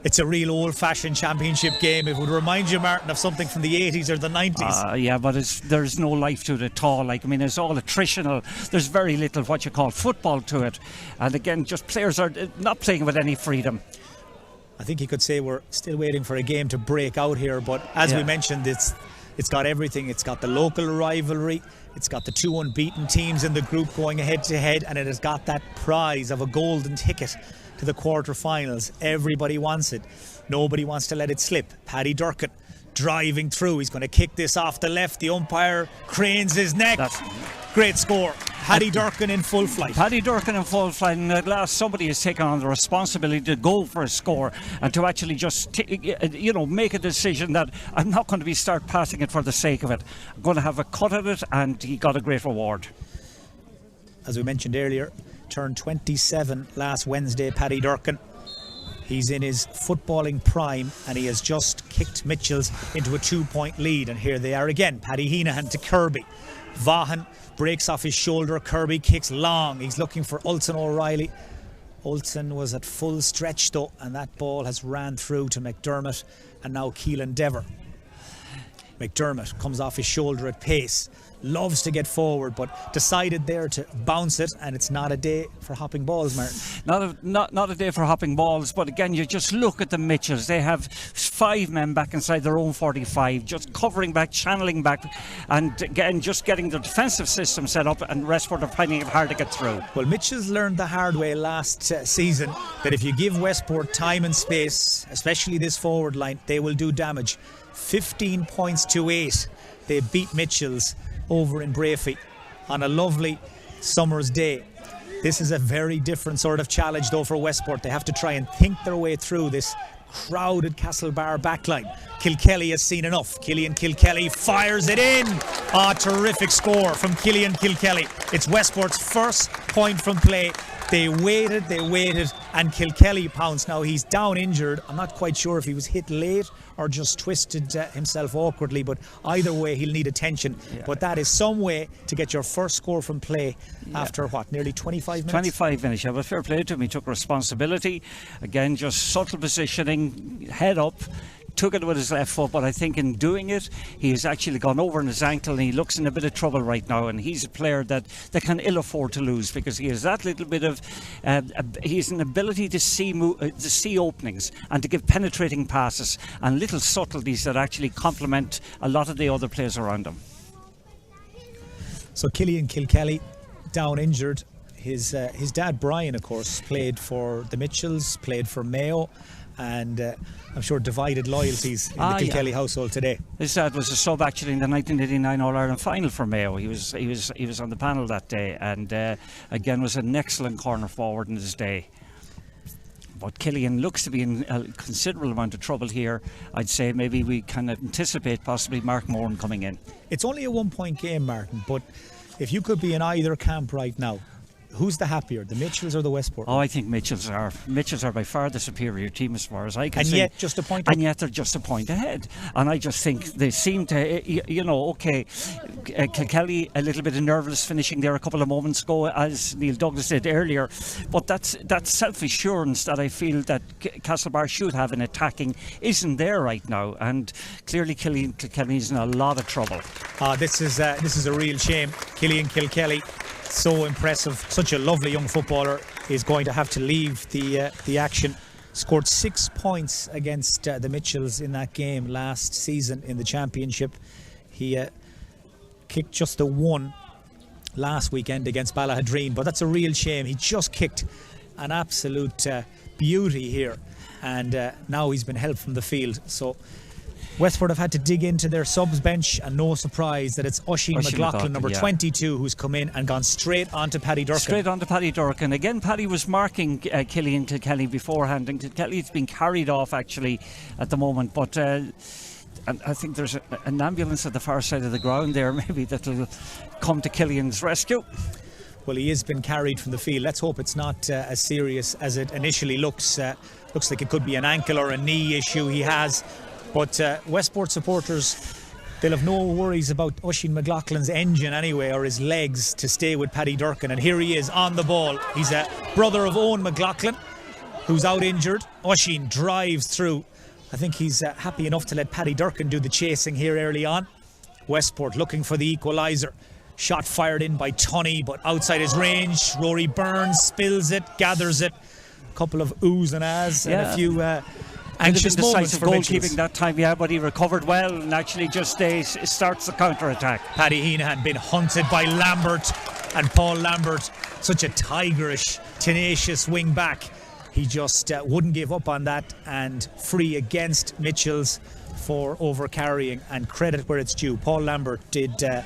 [SPEAKER 5] It's a real old-fashioned championship game. It would remind you, Martin, of something from the 80s or the 90s.
[SPEAKER 6] Yeah, but there's no life to it at all. Like, I mean, it's all attritional. There's very little what you call football to it. And again, just players are not playing with any freedom.
[SPEAKER 5] I think you could say we're still waiting for a game to break out here, but as we mentioned, it's got everything. It's got the local rivalry, it's got the 2 unbeaten teams in the group going head to head, and it has got that prize of a golden ticket to the quarter-finals. Everybody wants it. Nobody wants to let it slip. Paddy Durkin driving through. He's going to kick this off the left. The umpire cranes his neck. Great score. Paddy Durkin in full flight.
[SPEAKER 6] Paddy Durkin in full flight, and at last somebody has taken on the responsibility to go for a score and to actually just make a decision that I'm not going to start passing it for the sake of it. I'm going to have a cut at it, and he got a great reward.
[SPEAKER 5] As we mentioned earlier, turned 27 last Wednesday, Paddy Durkin. He's in his footballing prime, and he has just kicked Mitchells into a 2-point lead. And here they are again. Paddy Heenahan to Kirby. Vaughan breaks off his shoulder. Kirby kicks long. He's looking for Ulton O'Reilly. Ulton was at full stretch though, and that ball has ran through to McDermott and now Keelan Dever. McDermott comes off his shoulder at pace. Loves to get forward, but decided there to bounce it, and it's not a day for hopping balls, Martin.
[SPEAKER 6] Not a day for hopping balls, but again, you just look at the Mitchells. They have 5 men back inside their own 45, just covering back, channeling back, and again, just getting the defensive system set up, and Westport are finding it hard to get through.
[SPEAKER 5] Well, Mitchells learned the hard way last season that if you give Westport time and space, especially this forward line, they will do damage. 15 points to 8. They beat Mitchells over in Brafey on a lovely summer's day. This is a very different sort of challenge though for Westport. They have to try and think their way through this crowded Castlebar backline. Kilkelly has seen enough. Killian Kilkelly fires it in. Terrific score from Killian Kilkelly. It's Westport's first point from play. They waited, and Kilkelly pounced. Now he's down injured. I'm not quite sure if he was hit late or just twisted himself awkwardly, but either way he'll need attention. But that is some way to get your first score from play after nearly 25 minutes?
[SPEAKER 6] 25 minutes, yeah, but fair play to him. He took responsibility. Again, just subtle positioning, head up. Took it with his left foot, but I think in doing it, he has actually gone over on his ankle, and he looks in a bit of trouble right now. And he's a player that can ill afford to lose, because he has that little bit of he has an ability to see openings and to give penetrating passes and little subtleties that actually complement a lot of the other players around him.
[SPEAKER 5] So Killian Kilkelly down injured. His dad Brian, of course, played for the Mitchells, played for Mayo, and I'm sure divided loyalties in the Kilkelly household today.
[SPEAKER 6] His dad was a sub actually in the 1989 All-Ireland final for Mayo. He was on the panel that day, and again was an excellent corner forward in his day. But Killian looks to be in a considerable amount of trouble here. I'd say maybe we can anticipate possibly Mark Moran coming in.
[SPEAKER 5] It's only a 1-point game, Martin, but if you could be in either camp right now, who's the happier, the Mitchells or the Westport?
[SPEAKER 6] Oh, I think Mitchells are. Mitchells are by far the superior team as far as I can see.
[SPEAKER 5] And yet just a point.
[SPEAKER 6] And yet they're just a point ahead. And I just think they seem to, Kilkelly a little bit of nervous finishing there a couple of moments ago, as Neil Douglas did earlier. But that self-assurance that I feel that Castlebar should have in attacking isn't there right now. And clearly Kilkelly is in a lot of trouble.
[SPEAKER 5] This is a real shame. Killian Kilkelly, so impressive, such a lovely young footballer, is going to have to leave the action scored 6 points against the Mitchells in that game last season in the championship. He kicked just the one last weekend against Ballahadreen, but that's a real shame. He just kicked an absolute beauty here, and now he's been helped from the field. So Westport have had to dig into their subs bench, and no surprise that it's Oisin McLaughlin, number 22, who's come in and gone straight on to Paddy Durkin.
[SPEAKER 6] Straight on to Paddy Durkin. Again, Paddy was marking Killian Kilkelly beforehand, and Kilkelly's been carried off actually at the moment, but and I think there's an ambulance at the far side of the ground there, maybe that'll come to Killian's rescue.
[SPEAKER 5] Well, he has been carried from the field. Let's hope it's not as serious as it initially looks. Looks like it could be an ankle or a knee issue he has. But Westport supporters, they'll have no worries about Oisin McLaughlin's engine anyway, or his legs, to stay with Paddy Durkin. And here he is on the ball. He's a brother of Owen McLaughlin, who's out injured. Oisin drives through. I think he's happy enough to let Paddy Durkin do the chasing here early on. Westport looking for the equaliser. Shot fired in by Tunney, but outside his range. Rory Burns spills it, gathers it. A couple of oohs and ahs, and a few anxious moments for
[SPEAKER 6] goalkeeping that time, but he recovered well and actually just starts the counter-attack.
[SPEAKER 5] Paddy Heenan been hunted by Lambert, and Paul Lambert, such a tigerish, tenacious wing back. He just wouldn't give up on that, and free against Mitchells for over-carrying, and credit where it's due. Paul Lambert did a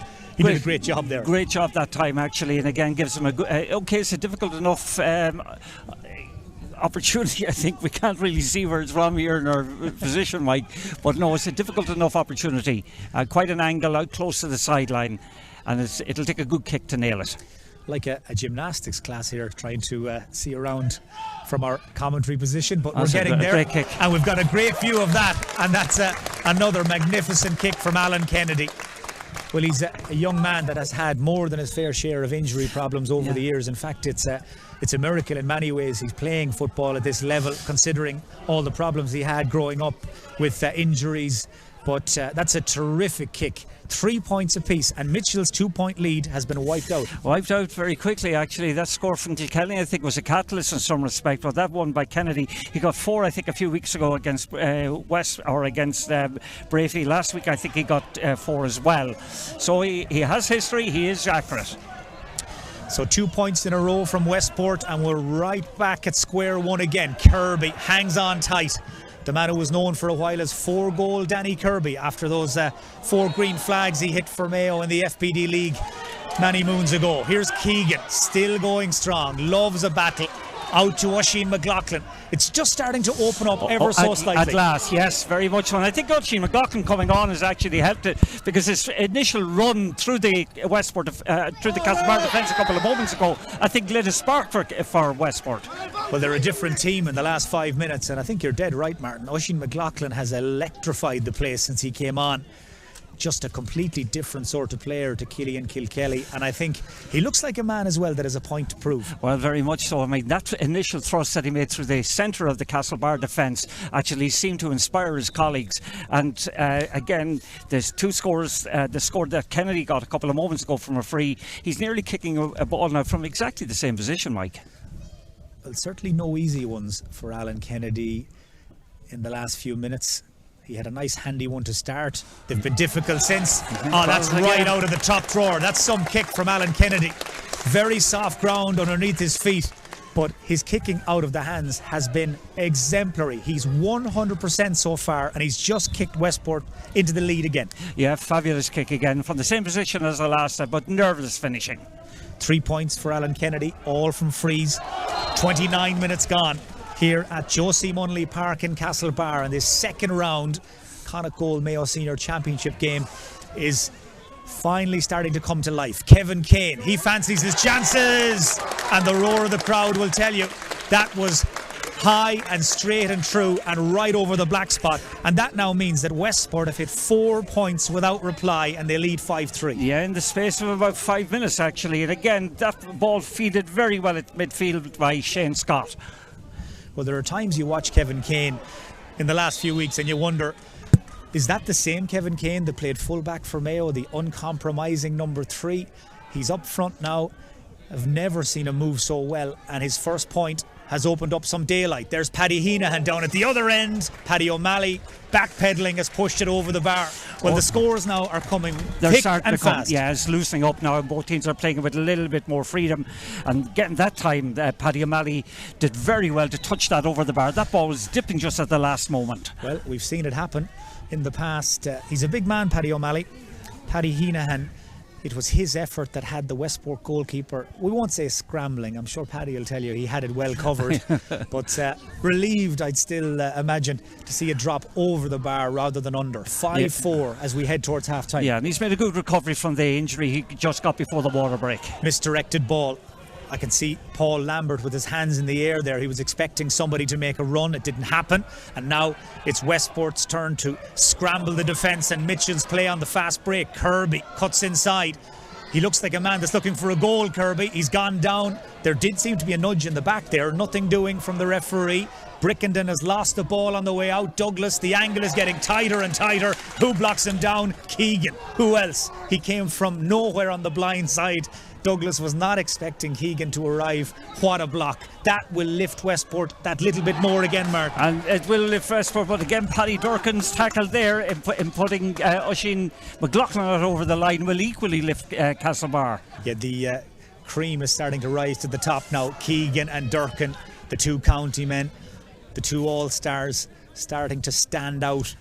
[SPEAKER 5] great job there.
[SPEAKER 6] Great job that time actually, and again gives him a good it's a difficult enough opportunity. I think we can't really see where it's from here in our position, Mike, but no, it's a difficult enough opportunity. Quite an angle out close to the sideline, and it'll take a good kick to nail it.
[SPEAKER 5] Like a gymnastics class here, trying to see around from our commentary position, but we're getting there.
[SPEAKER 6] Great kick.
[SPEAKER 5] And we've got a great view of that, and that's another magnificent kick from Alan Kennedy. Well, he's a young man that has had more than his fair share of injury problems over the years. In fact, it's a miracle in many ways he's playing football at this level, considering all the problems he had growing up with injuries. But that's a terrific kick. 3 points apiece, and Mitchell's 2-point lead has been wiped out.
[SPEAKER 6] Wiped out very quickly, actually. That score from Kilkenny, I think, was a catalyst in some respect, but that one by Kennedy, he got 4, I think, a few weeks ago against against Brafey. Last week, I think he got 4 as well. So he has history, he is accurate.
[SPEAKER 5] So 2 points in a row from Westport, and we're right back at square one again. Kirby hangs on tight. The man who was known for a while as 4-goal Danny Kirby, after those 4 green flags he hit for Mayo in the FPD League many moons ago. Here's Keegan, still going strong, loves a battle. Out to Oisin McLaughlin. It's just starting to open up ever so slightly.
[SPEAKER 6] At last, yes, very much so. And I think Oisin McLaughlin coming on has actually helped it, because his initial run through the Westport, through the Castlebar defence a couple of moments ago, I think lit a spark for Westport.
[SPEAKER 5] Well, they're a different team in the last 5 minutes, and I think you're dead right, Martin. Oisin McLaughlin has electrified the place since he came on. Just a completely different sort of player to Killian Kilkelly, and I think he looks like a man as well that has a point to prove.
[SPEAKER 6] Well, very much so. I mean, that initial thrust that he made through the centre of the Castlebar defence actually seemed to inspire his colleagues. And again, there's 2 scores. The score that Kennedy got a couple of moments ago from a free, he's nearly kicking a ball now from exactly the same position, Mike.
[SPEAKER 5] Well, certainly no easy ones for Alan Kennedy in the last few minutes. He had a nice handy one to start. They've been difficult since. Oh, that's right out of the top drawer. That's some kick from Alan Kennedy. Very soft ground underneath his feet, but his kicking out of the hands has been exemplary. He's 100% so far, and he's just kicked Westport into the lead again.
[SPEAKER 6] Yeah, fabulous kick again from the same position as the last time, but nervous finishing.
[SPEAKER 5] 3 points for Alan Kennedy, all from frees. 29 minutes gone here at Josie Munley Park in Castlebar, and this second round Connacht Mayo Senior Championship game is finally starting to come to life. Kevin Kane, he fancies his chances, and the roar of the crowd will tell you that was high and straight and true and right over the black spot, and that now means that Westport have hit 4 points without reply, and they lead 5-3.
[SPEAKER 6] Yeah, in the space of about 5 minutes actually, and again that ball feeded very well at midfield by Shane Scott.
[SPEAKER 5] Well, there are times you watch Kevin Kane in the last few weeks and you wonder, is that the same Kevin Kane that played fullback for Mayo, the uncompromising number 3? He's up front now. I've never seen him move so well, and his first point has opened up some daylight. There's Paddy Heenahan down at the other end. Paddy O'Malley backpedaling has pushed it over the bar. Well, the scores now are coming thick and fast.
[SPEAKER 6] Yeah, it's loosening up now. Both teams are playing with a little bit more freedom and getting that time. Paddy O'Malley did very well to touch that over the bar. That ball was dipping just at the last moment.
[SPEAKER 5] Well, we've seen it happen in the past. He's a big man, Paddy O'Malley. Paddy Heenahan, it was his effort that had the Westport goalkeeper, we won't say scrambling, I'm sure Paddy will tell you he had it well covered, but relieved, I'd still imagine, to see it drop over the bar rather than under. 5-4 as we head towards half time.
[SPEAKER 6] Yeah, and he's made a good recovery from the injury he just got before the water break.
[SPEAKER 5] Misdirected ball. I can see Paul Lambert with his hands in the air there. He was expecting somebody to make a run. It didn't happen. And now it's Westport's turn to scramble the defence, and Mitchell's play on the fast break. Kirby cuts inside. He looks like a man that's looking for a goal, Kirby. He's gone down. There did seem to be a nudge in the back there. Nothing doing from the referee. Brickenden has lost the ball on the way out. Douglas, the angle is getting tighter and tighter. Who blocks him down? Keegan. Who else? He came from nowhere on the blind side. Douglas was not expecting Keegan to arrive. What a block. That will lift Westport that little bit more again, Martin.
[SPEAKER 6] And it will lift Westport, but again, Paddy Durkin's tackle there in putting Oisin McLaughlin out over the line will equally lift Castlebar.
[SPEAKER 5] Yeah, the cream is starting to rise to the top now. Keegan and Durkin, the two county men, the two all-stars, starting to stand out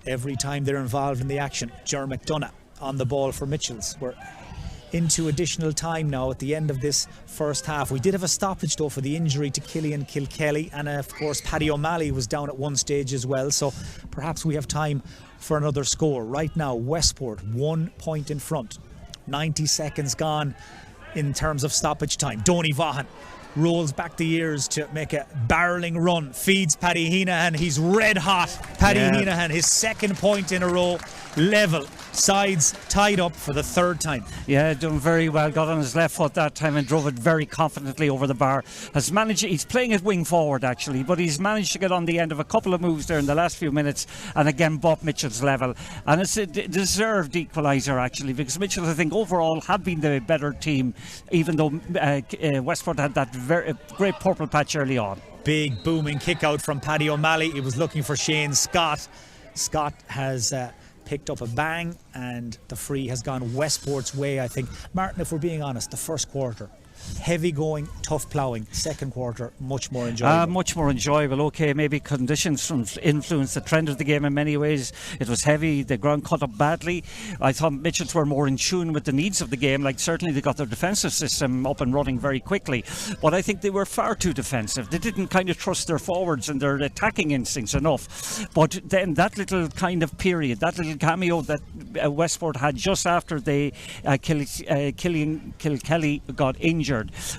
[SPEAKER 5] every time they're involved in the action. Ger McDonough on the ball for Mitchells. We're into additional time now at the end of this first half. We did have a stoppage though for the injury to Killian Kilkelly, and of course Paddy O'Malley was down at one stage as well, so perhaps we have time for another score. Right now Westport 1 point in front, 90 seconds gone in terms of stoppage time. Donny Vaughan rolls back the ears to make a barreling run, feeds Paddy Heenahan. He's red hot. Paddy Heenahan, his second point in a row, level. Sides tied up for the third time.
[SPEAKER 6] Yeah, done very well. Got on his left foot that time and drove it very confidently over the bar. Has managed. He's playing at wing forward actually, but he's managed to get on the end of a couple of moves there in the last few minutes, and again bought Mitchell's level. And it's a deserved equaliser actually, because Mitchell, I think, overall have been the better team, even though Westport had that very great purple patch early on.
[SPEAKER 5] Big booming kick out from Paddy O'Malley. He was looking for Shane Scott. Scott has picked up a bang, and the free has gone Westport's way, I think. Martin, if we're being honest, the first quarter, heavy going, tough ploughing. Second quarter, much more enjoyable.
[SPEAKER 6] Much more enjoyable. Okay, maybe conditions influenced the trend of the game in many ways. It was heavy, the ground cut up badly. I thought Mitchells were more in tune with the needs of the game. Like, certainly they got their defensive system up and running very quickly, but I think they were far too defensive. They didn't kind of trust their forwards and their attacking instincts enough. But then that little kind of period, that little cameo that Westport had just after they Killian Kilkelly got injured,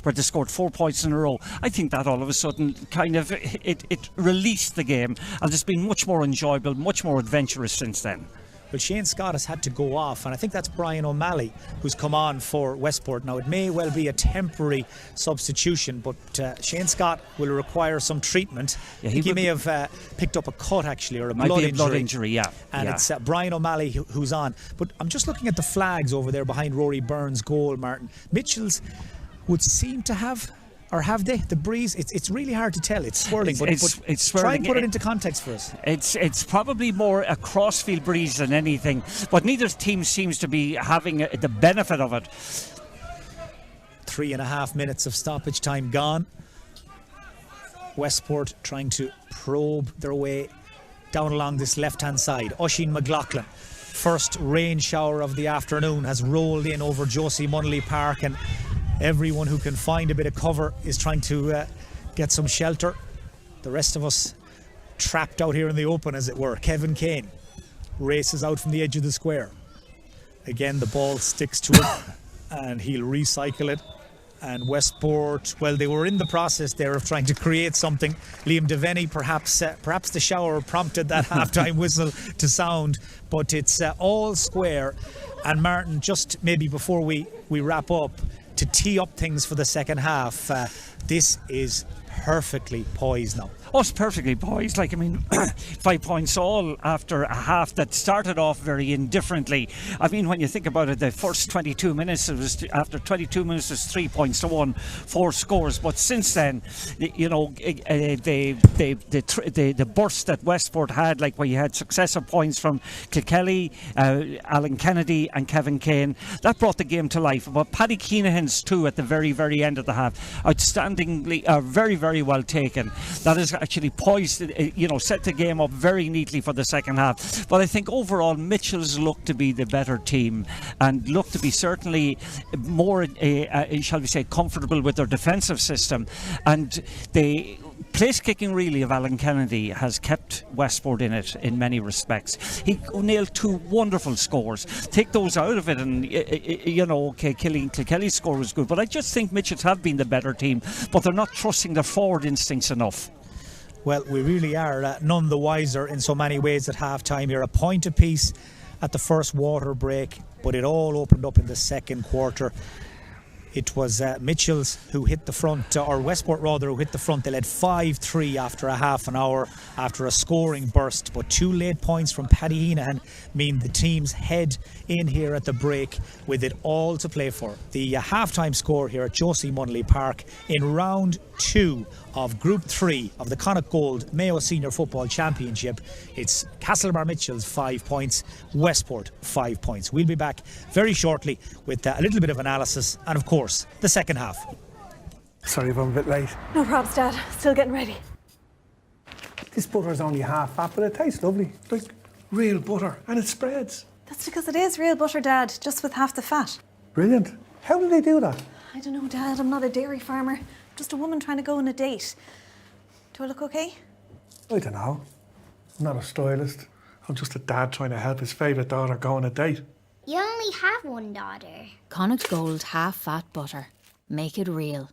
[SPEAKER 6] where they scored 4 points in a row, I think that all of a sudden kind of it released the game, and it's been much more enjoyable, much more adventurous since then.
[SPEAKER 5] Well, Shane Scott has had to go off, and I think that's Brian O'Malley who's come on for Westport. Now, it may well be a temporary substitution, but Shane Scott will require some treatment. Yeah, he may have picked up a cut actually, or a blood injury.
[SPEAKER 6] Yeah.
[SPEAKER 5] And it's Brian O'Malley who's on. But I'm just looking at the flags over there behind Rory Byrne's goal, Martin. Mitchell's would seem to have, or have they? The breeze, it's really hard to tell. It's swirling, but
[SPEAKER 6] it's swirling.
[SPEAKER 5] Try and put it into context for us.
[SPEAKER 6] It's probably more a crossfield breeze than anything, but neither team seems to be having the benefit of it.
[SPEAKER 5] 3.5 minutes of stoppage time gone. Westport trying to probe their way down along this left-hand side. Oisin McLaughlin, first rain shower of the afternoon, has rolled in over Josie Munnelly Park, and everyone who can find a bit of cover is trying to get some shelter. The rest of us trapped out here in the open, as it were. Kevin Kane races out from the edge of the square. Again, the ball sticks to him and he'll recycle it. And Westport, well, they were in the process there of trying to create something. Liam Devaney, perhaps the shower prompted that halftime whistle to sound, but it's all square. And Martin, just maybe before we wrap up, to tee up things for the second half, this is perfectly poised now.
[SPEAKER 6] Oh, it's perfectly poised. 5 points all after a half that started off very indifferently. I mean, when you think about it, the first 22 minutes, after 22 minutes, it was 3 points to 1, 4 scores. But since then, the burst that Westport had, like where you had successive points from Kilkelly, Alan Kennedy and Kevin Kane, that brought the game to life. But Paddy Keenahan's two at the very, very end of the half, outstandingly, very, very well taken. That is actually poised, set the game up very neatly for the second half. But I think overall Mitchell's look to be the better team and look to be certainly more, shall we say, comfortable with their defensive system. And the place kicking really of Alan Kennedy has kept Westport in it in many respects. He nailed 2 wonderful scores. Take those out of it and Kilkelly's score was good, but I just think Mitchells have been the better team, but they're not trusting their forward instincts enough.
[SPEAKER 5] Well, we really are none the wiser in so many ways at half time here. A point apiece at the first water break, but it all opened up in the second quarter. It was Mitchells who hit the front, or Westport rather, who hit the front. They led 5-3 after a half an hour, after a scoring burst. But 2 late points from Paddy Heenahan mean the teams head in here at the break with it all to play for. The half-time score here at Josie Munley Park in round 2 of Group 3 of the Connacht Gold Mayo Senior Football Championship. It's Castlebar Mitchells 5 points, Westport 5 points. We'll be back very shortly with a little bit of analysis and, of course, the second half.
[SPEAKER 1] Sorry if I'm a bit late.
[SPEAKER 2] No probs, Dad. Still getting ready.
[SPEAKER 1] This butter's only half fat, but it tastes lovely. Like real butter, and it spreads.
[SPEAKER 2] That's because it is real butter, Dad, just with half the fat.
[SPEAKER 1] Brilliant. How do they do that?
[SPEAKER 2] I don't know, Dad. I'm not a dairy farmer. I'm just a woman trying to go on a date. Do I look okay?
[SPEAKER 1] I don't know. I'm not a stylist. I'm just a dad trying to help his favourite daughter go on a date.
[SPEAKER 3] You only have one daughter.
[SPEAKER 4] Connacht Gold half fat butter. Make it real.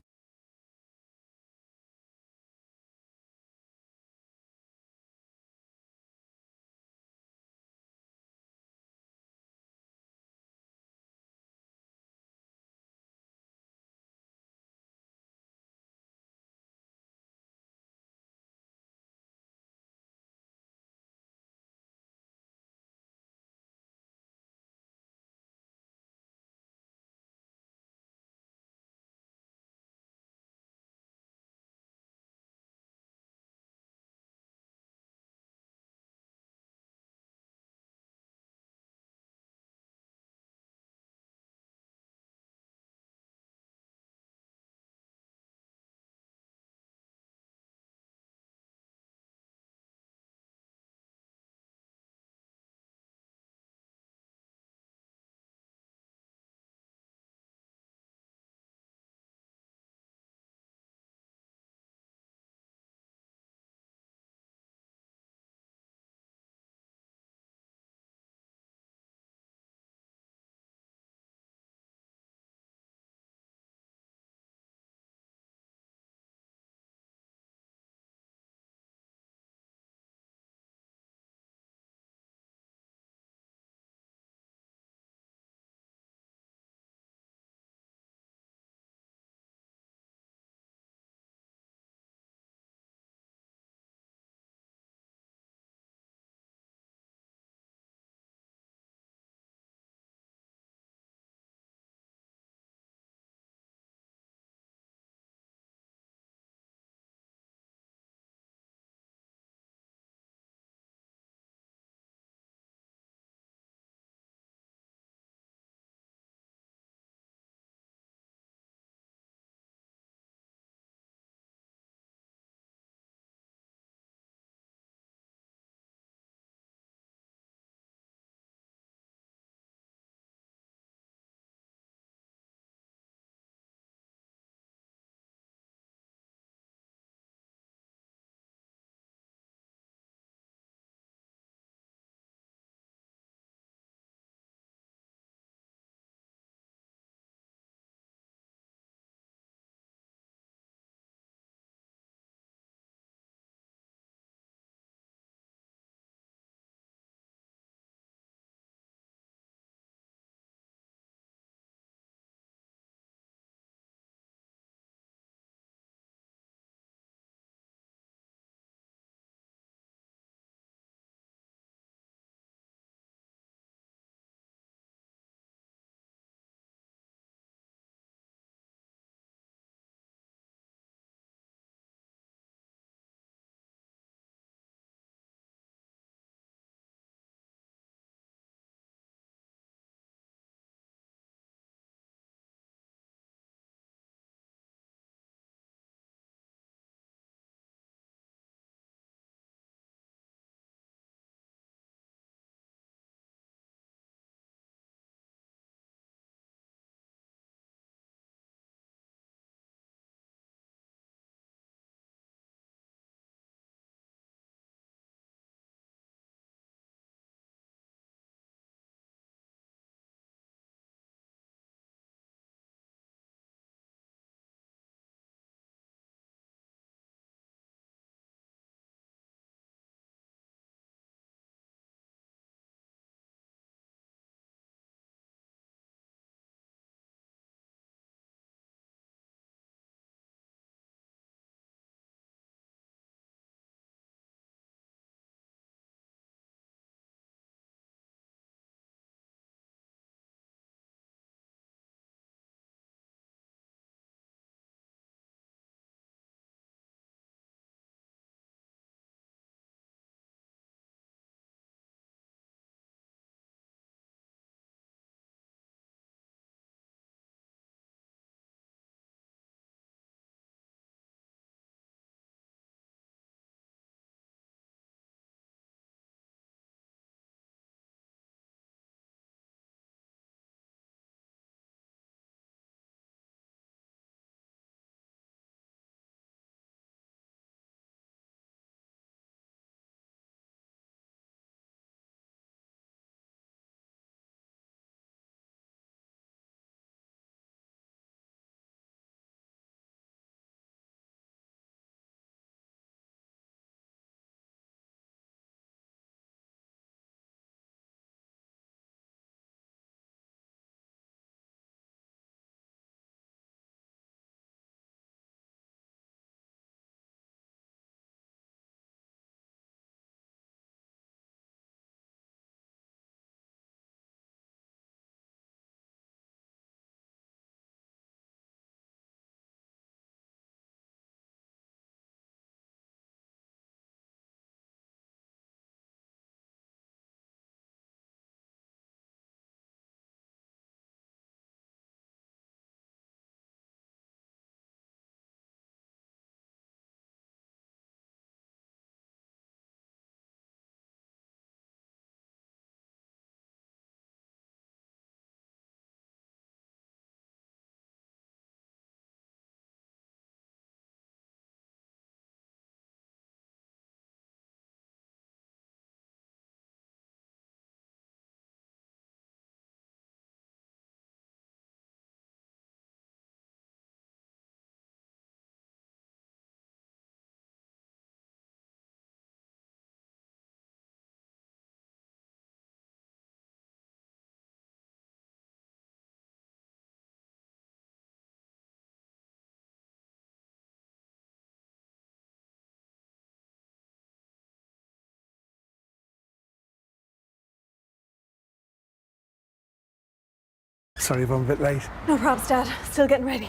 [SPEAKER 1] Sorry if I'm a bit late.
[SPEAKER 2] No probs, Dad. Still getting ready.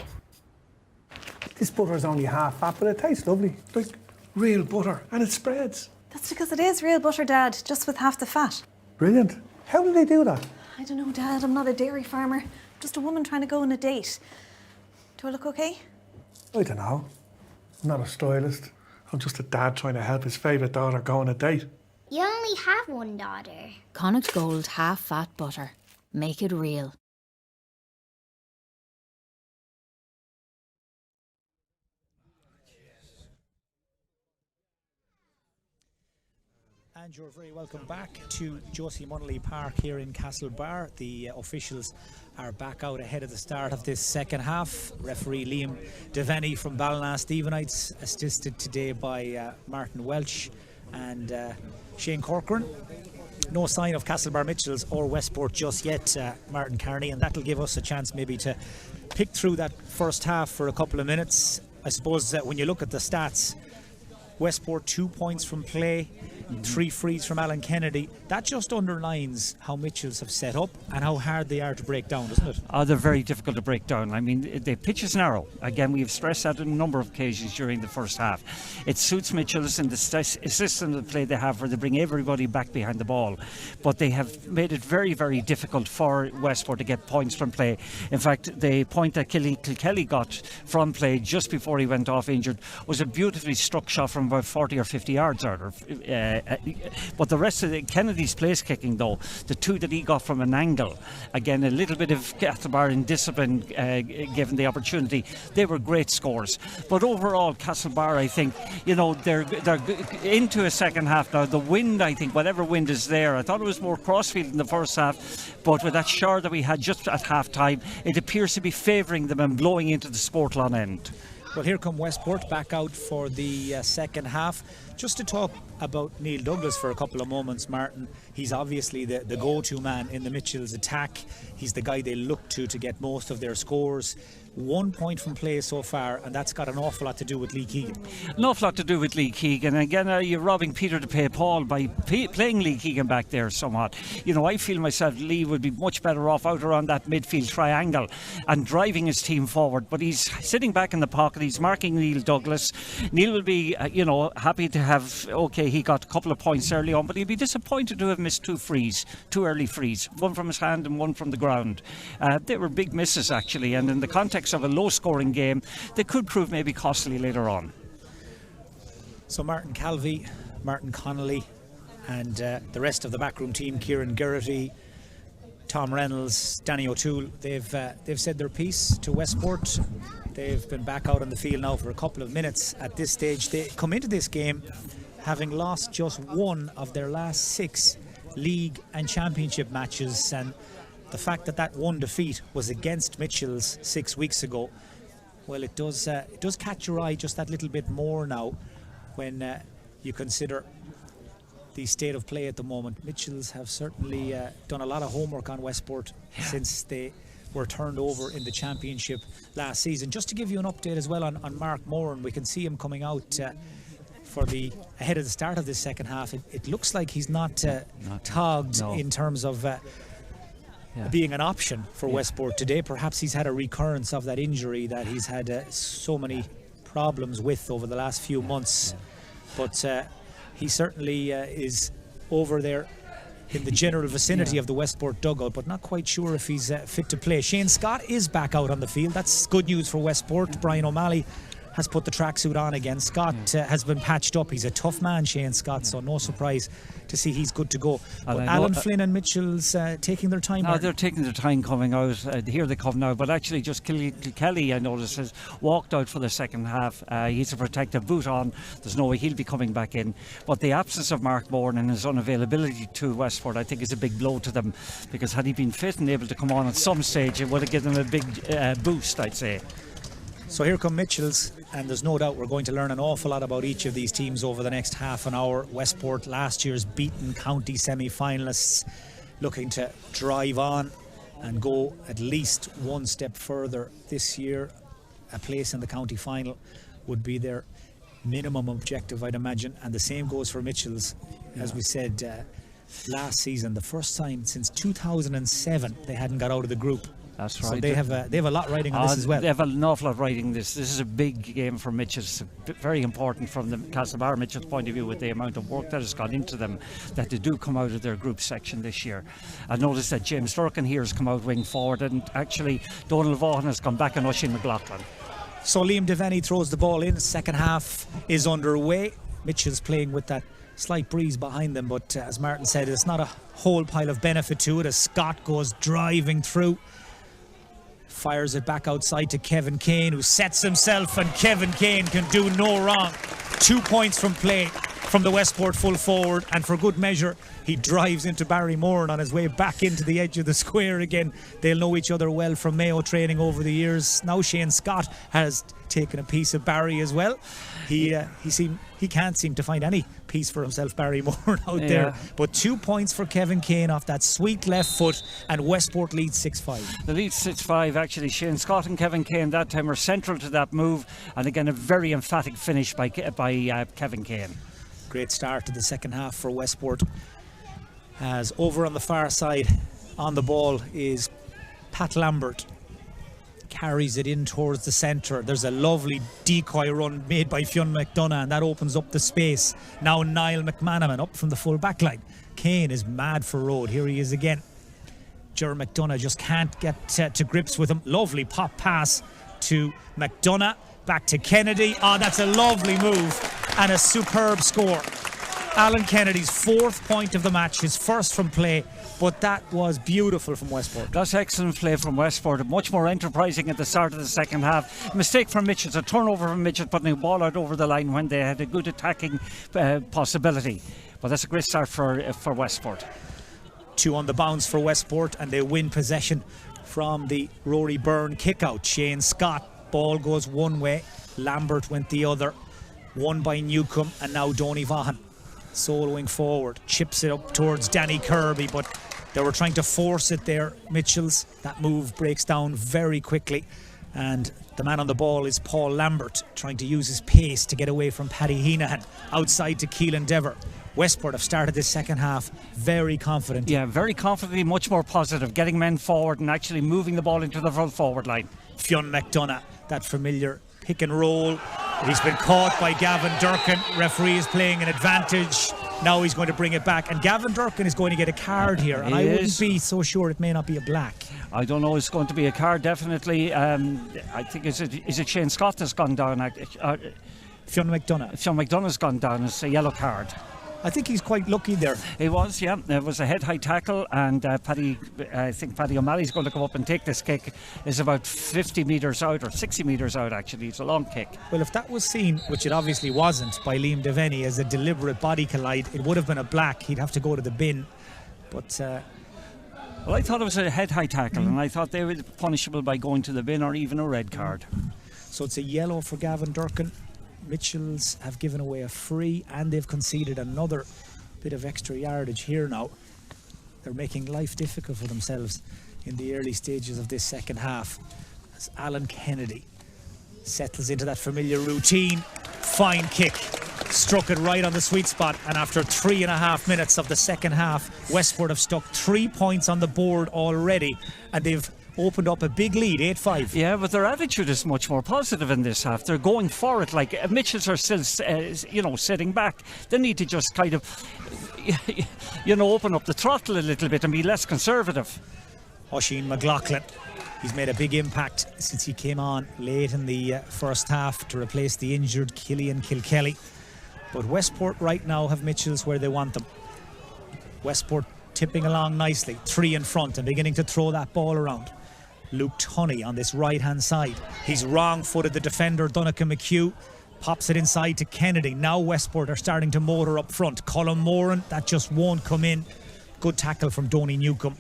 [SPEAKER 1] This butter's only half fat, but it tastes lovely. Like real butter, and it spreads.
[SPEAKER 2] That's because it is real butter, Dad, just with half the fat.
[SPEAKER 1] Brilliant. How do they do that?
[SPEAKER 2] I don't know, Dad. I'm not a dairy farmer. Just a woman trying to go on a date. Do I look okay?
[SPEAKER 1] I don't know. I'm not a stylist. I'm just a dad trying to help his favourite daughter go on a date.
[SPEAKER 3] You only have one daughter.
[SPEAKER 4] Connacht Gold half fat butter. Make it real.
[SPEAKER 5] And you're very welcome back to Josie Munnelly Park here in Castlebar. The officials are back out ahead of the start of this second half. Referee Liam Devaney from Ballina Stephenites, assisted today by Martin Welch and Shane Corcoran. No sign of Castlebar Mitchells or Westport just yet, Martin Carney, and that'll give us a chance maybe to pick through that first half for a couple of minutes. I suppose that when you look at the stats, Westport 2 points from play, 3 frees from Alan Kennedy. That just underlines how Mitchells have set up and how hard they are to break down, doesn't it?
[SPEAKER 6] They're very difficult to break down. I mean, the pitch is narrow. Again, we've stressed that on a number of occasions during the first half. It suits Mitchells and the system of play they have where they bring everybody back behind the ball. But they have made it very, very difficult for Westport to get points from play. In fact, the point that Kilkelly got from play just before he went off injured was a beautifully struck shot from about 40 or 50 yards out. But the rest of Kennedy's place kicking, though, the two that he got from an angle, again a little bit of Castlebar in discipline given the opportunity, they were great scores. But overall, Castlebar, I think, you know, they're into a second half now. The wind, I think, whatever wind is there, I thought it was more crossfield in the first half, but with that shower that we had just at half time, it appears to be favouring them and blowing into the Sportlawn end.
[SPEAKER 5] Well, here come Westport back out for the second half. Just to talk about Neil Douglas for a couple of moments, Martin. He's obviously the go-to man in the Mitchells attack. He's the guy they look to get most of their scores. 1 point from play so far, and that's got an awful lot to do with Lee Keegan.
[SPEAKER 6] An awful lot to do with Lee Keegan. Again, you're robbing Peter to pay Paul by playing Lee Keegan back there somewhat. You know, I feel myself Lee would be much better off out around that midfield triangle and driving his team forward. But he's sitting back in the pocket. He's marking Neil Douglas. Neil will be, happy to have, he got a couple of points early on, but he'll be disappointed to have missed two early frees, one from his hand and one from the ground. They were big misses, actually, and in the context of a low-scoring game, they could prove maybe costly later on.
[SPEAKER 5] So Martin Calvey, Martin Connolly, and the rest of the backroom team, Kieran Geraghty, Tom Reynolds, Danny O'Toole, they've said their piece to Westport. They've been back out on the field now for a couple of minutes at this stage. They come into this game having lost just one of their last 6 league and championship matches, and the fact that one defeat was against Mitchells 6 weeks ago, well, it does catch your eye just that little bit more now when you consider the state of play at the moment. Mitchells have certainly done a lot of homework on Westport since they were turned over in the championship last season. Just to give you an update as well on Mark Moran, we can see him coming out ahead of the start of this second half. It looks like he's not togged in terms of being an option for Westport today. Perhaps he's had a recurrence of that injury that he's had so many problems with over the last few months. But he certainly is over there in the general vicinity of the Westport dugout, but not quite sure if he's fit to play. Shane Scott is back out on the field. That's good news for Westport. Brian O'Malley has put the tracksuit on again. Scott has been patched up. He's a tough man, Shane Scott, so no surprise to see he's good to go. But Alan Flynn and Mitchell's taking their time.
[SPEAKER 6] They're taking their time coming out. Here they come now. But actually, just Kelly, I noticed, has walked out for the second half. He's a protective boot on. There's no way he'll be coming back in. But the absence of Mark Moran and his unavailability to Westport, I think, is a big blow to them, because had he been fit and able to come on at some stage, it would have given them a big boost, I'd say.
[SPEAKER 5] So here come Mitchells, and there's no doubt we're going to learn an awful lot about each of these teams over the next half an hour. Westport, last year's beaten county semi-finalists, looking to drive on and go at least one step further this year. A place in the county final would be their minimum objective, I'd imagine, and the same goes for Mitchells. As we said last season, the first time since 2007 they hadn't got out of the group.
[SPEAKER 6] That's right.
[SPEAKER 5] So they have a lot riding on this as well.
[SPEAKER 6] They have an awful lot riding this. This is a big game for Mitchell. It's very important from the Castlebar Mitchell's point of view with the amount of work that has gone into them, that they do come out of their group section this year. I noticed that James Durkin here has come out wing forward, and actually Donald Vaughan has come back and Oisin McLaughlin.
[SPEAKER 5] So Liam Devaney throws the ball in. Second half is underway. Mitchell's playing with that slight breeze behind them, but as Martin said, it's not a whole pile of benefit to it as Scott goes driving through. Fires it back outside to Kevin Kane, who sets himself, and Kevin Kane can do no wrong. 2 points from play from the Westport full forward, and for good measure he drives into Barry Moran on his way back into the edge of the square again. They'll know each other well from Mayo training over the years. Now Shane Scott has taken a piece of Barry as well. He can't seem to find any peace for himself, Barry Moran, out there. But 2 points for Kevin Kane off that sweet left foot, and Westport leads 6-5.
[SPEAKER 6] The lead 6-5 actually. Shane Scott and Kevin Kane that time are central to that move, and again a very emphatic finish by Kevin Kane.
[SPEAKER 5] Great start to the second half for Westport, as over on the far side on the ball is Pat Lambert. Carries it in towards the centre. There's a lovely decoy run made by Fionn McDonough, and that opens up the space. Now Niall McManaman up from the full back line. Kane is mad for road. Here he is again. Ger McDonough just can't get to grips with him. Lovely pop pass to McDonough. Back to Kennedy. Oh, that's a lovely move and a superb score. Alan Kennedy's 4th point of the match, his first from play, but that was beautiful from Westport.
[SPEAKER 6] That's excellent play from Westport, much more enterprising at the start of the second half. Mistake from Mitchell, a turnover from Mitchell, putting the ball out over the line when they had a good attacking possibility. But that's a great start for Westport.
[SPEAKER 5] 2 on the bounce for Westport, and they win possession from the Rory Byrne kick-out. Shane Scott, ball goes one way, Lambert went the other. Won by Newcombe, and now Donny Vaughan soloing forward, chips it up towards Danny Kirby, but they were trying to force it there, Mitchells. That move breaks down very quickly, and the man on the ball is Paul Lambert, trying to use his pace to get away from Paddy Heenahan. Outside to Keelan Dever. Westport have started this second half very confident.
[SPEAKER 6] Yeah, very confidently, much more positive, getting men forward and actually moving the ball into the full forward line.
[SPEAKER 5] Fionn McDonough, that familiar pick and roll. He's been caught by Gavin Durkin. Referee is playing an advantage. Now he's going to bring it back, and Gavin Durkin is going to get a card here, and I wouldn't be so sure it may not be a black.
[SPEAKER 6] I don't know, it's going to be a card definitely. I think is it Shane Scott that's gone down?
[SPEAKER 5] Fionn McDonough.
[SPEAKER 6] Fionn McDonough's gone down. It's a yellow card.
[SPEAKER 5] I think he's quite lucky there.
[SPEAKER 6] He was, yeah. It was a head-high tackle, and I think Paddy O'Malley's going to come up and take this kick. It's about 50 metres out, or 60 metres out actually. It's a long kick.
[SPEAKER 5] Well, if that was seen, which it obviously wasn't, by Liam Devaney as a deliberate body collide, it would have been a black. He'd have to go to the bin. But
[SPEAKER 6] well, I thought it was a head-high tackle, and I thought they were punishable by going to the bin or even a red card.
[SPEAKER 5] So it's a yellow for Gavin Durkin. Mitchells have given away a free, and they've conceded another bit of extra yardage here now. They're making life difficult for themselves in the early stages of this second half, as Alan Kennedy settles into that familiar routine. Fine kick, struck it right on the sweet spot, and after 3.5 minutes of the second half, Westport have stuck 3 points on the board already, and they've opened up a big lead, 8-5.
[SPEAKER 6] Yeah, but their attitude is much more positive in this half. They're going for it. Like Mitchells are still, sitting back. They need to just kind of, open up the throttle a little bit and be less conservative.
[SPEAKER 5] Oisin McLaughlin, he's made a big impact since he came on late in the first half to replace the injured Killian Kilkelly. But Westport right now have Mitchells where they want them. Westport tipping along nicely, 3 in front and beginning to throw that ball around. Luke Tunney on this right hand side. He's wrong-footed the defender Donnacha McHugh, pops it inside to Kennedy. Now Westport are starting to motor up front. Colin Moran, that just won't come in. Good tackle from Donny Newcombe.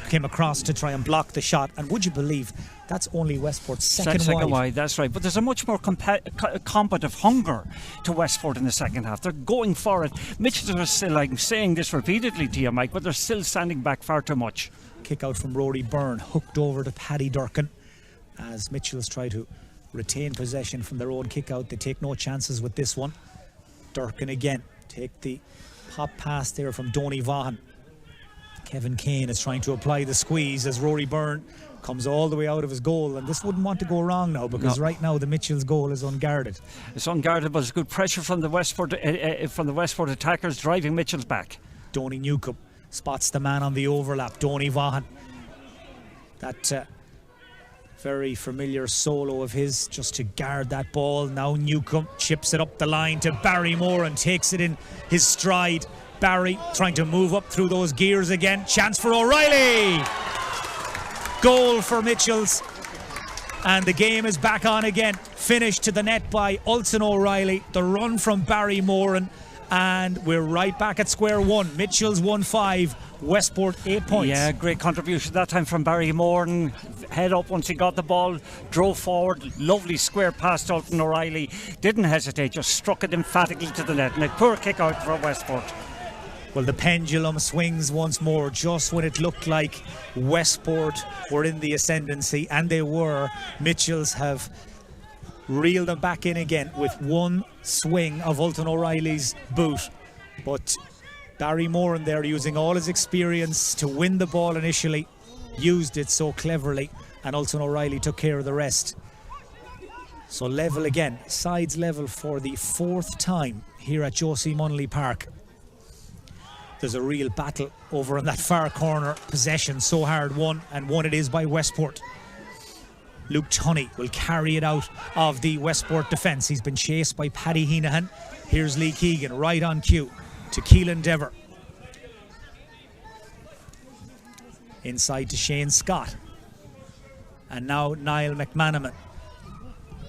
[SPEAKER 5] Came across to try and block the shot, and would you believe that's only Westport's second wide.
[SPEAKER 6] That's right, but there's a much more combative hunger to Westport in the second half. They're going for it. Mitchell are still, I'm saying this repeatedly to you, Mike, but they're still standing back far too much.
[SPEAKER 5] Kick out from Rory Byrne, hooked over to Paddy Durkin as Mitchells try to retain possession from their own kick out. They take no chances with this one. Durkin again, take the pop pass there from Donny Vaughan. Kevin Kane is trying to apply the squeeze as Rory Byrne comes all the way out of his goal, and this wouldn't want to go wrong now, because right now the Mitchell's goal is unguarded.
[SPEAKER 6] It's unguarded, but it's good pressure from the Westport attackers, driving Mitchell's back.
[SPEAKER 5] Donny Newcomb spots the man on the overlap, Donny Vaughan. That very familiar solo of his just to guard that ball. Now Newcomb chips it up the line to Barry Moore and takes it in his stride. Barry trying to move up through those gears again. Chance for O'Reilly. Goal for Mitchells. And the game is back on again. Finished to the net by Ulson O'Reilly. The run from Barry Moore. And we're right back at square one. Mitchells 1-5. Westport 8 points.
[SPEAKER 6] Yeah, great contribution that time from Barry Moran. Head up once he got the ball, drove forward, lovely square pass to Ulton O'Reilly. Didn't hesitate, just struck it emphatically to the net. And a poor kick out for Westport.
[SPEAKER 5] Well, the pendulum swings once more just when it looked like Westport were in the ascendancy, and they were. Mitchells have reeled them back in again with one swing of Ulton O'Reilly's boot. But Barry Moran there, using all his experience to win the ball initially, used it so cleverly, and Ulson O'Reilly took care of the rest. So level again, sides level for the fourth time here at Josie Munnelly Park. There's a real battle over in that far corner. Possession so hard won, and won it is by Westport. Luke Tunney will carry it out of the Westport defence. He's been chased by Paddy Heenahan. Here's Lee Keegan right on cue to Keelan Dever. Inside to Shane Scott. And now Niall McManaman.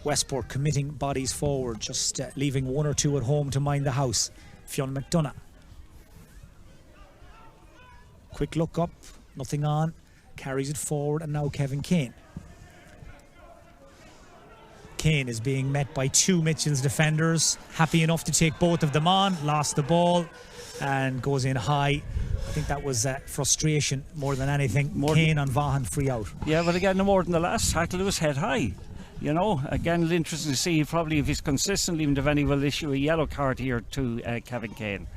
[SPEAKER 5] Westport committing bodies forward, just leaving one or two at home to mind the house. Fionn McDonough. Quick look up, nothing on. Carries it forward, and now Kevin Kane. Kane is being met by two Mitchell's defenders. Happy enough to take both of them on. Lost the ball and goes in high. I think that was frustration more than anything. Kane on Vaughan free out.
[SPEAKER 6] Yeah, but again, no more than the last tackle, it was head high. You know, again, interesting to see. Probably if he's consistent, even Devaney will issue a yellow card here to Kevin Kane.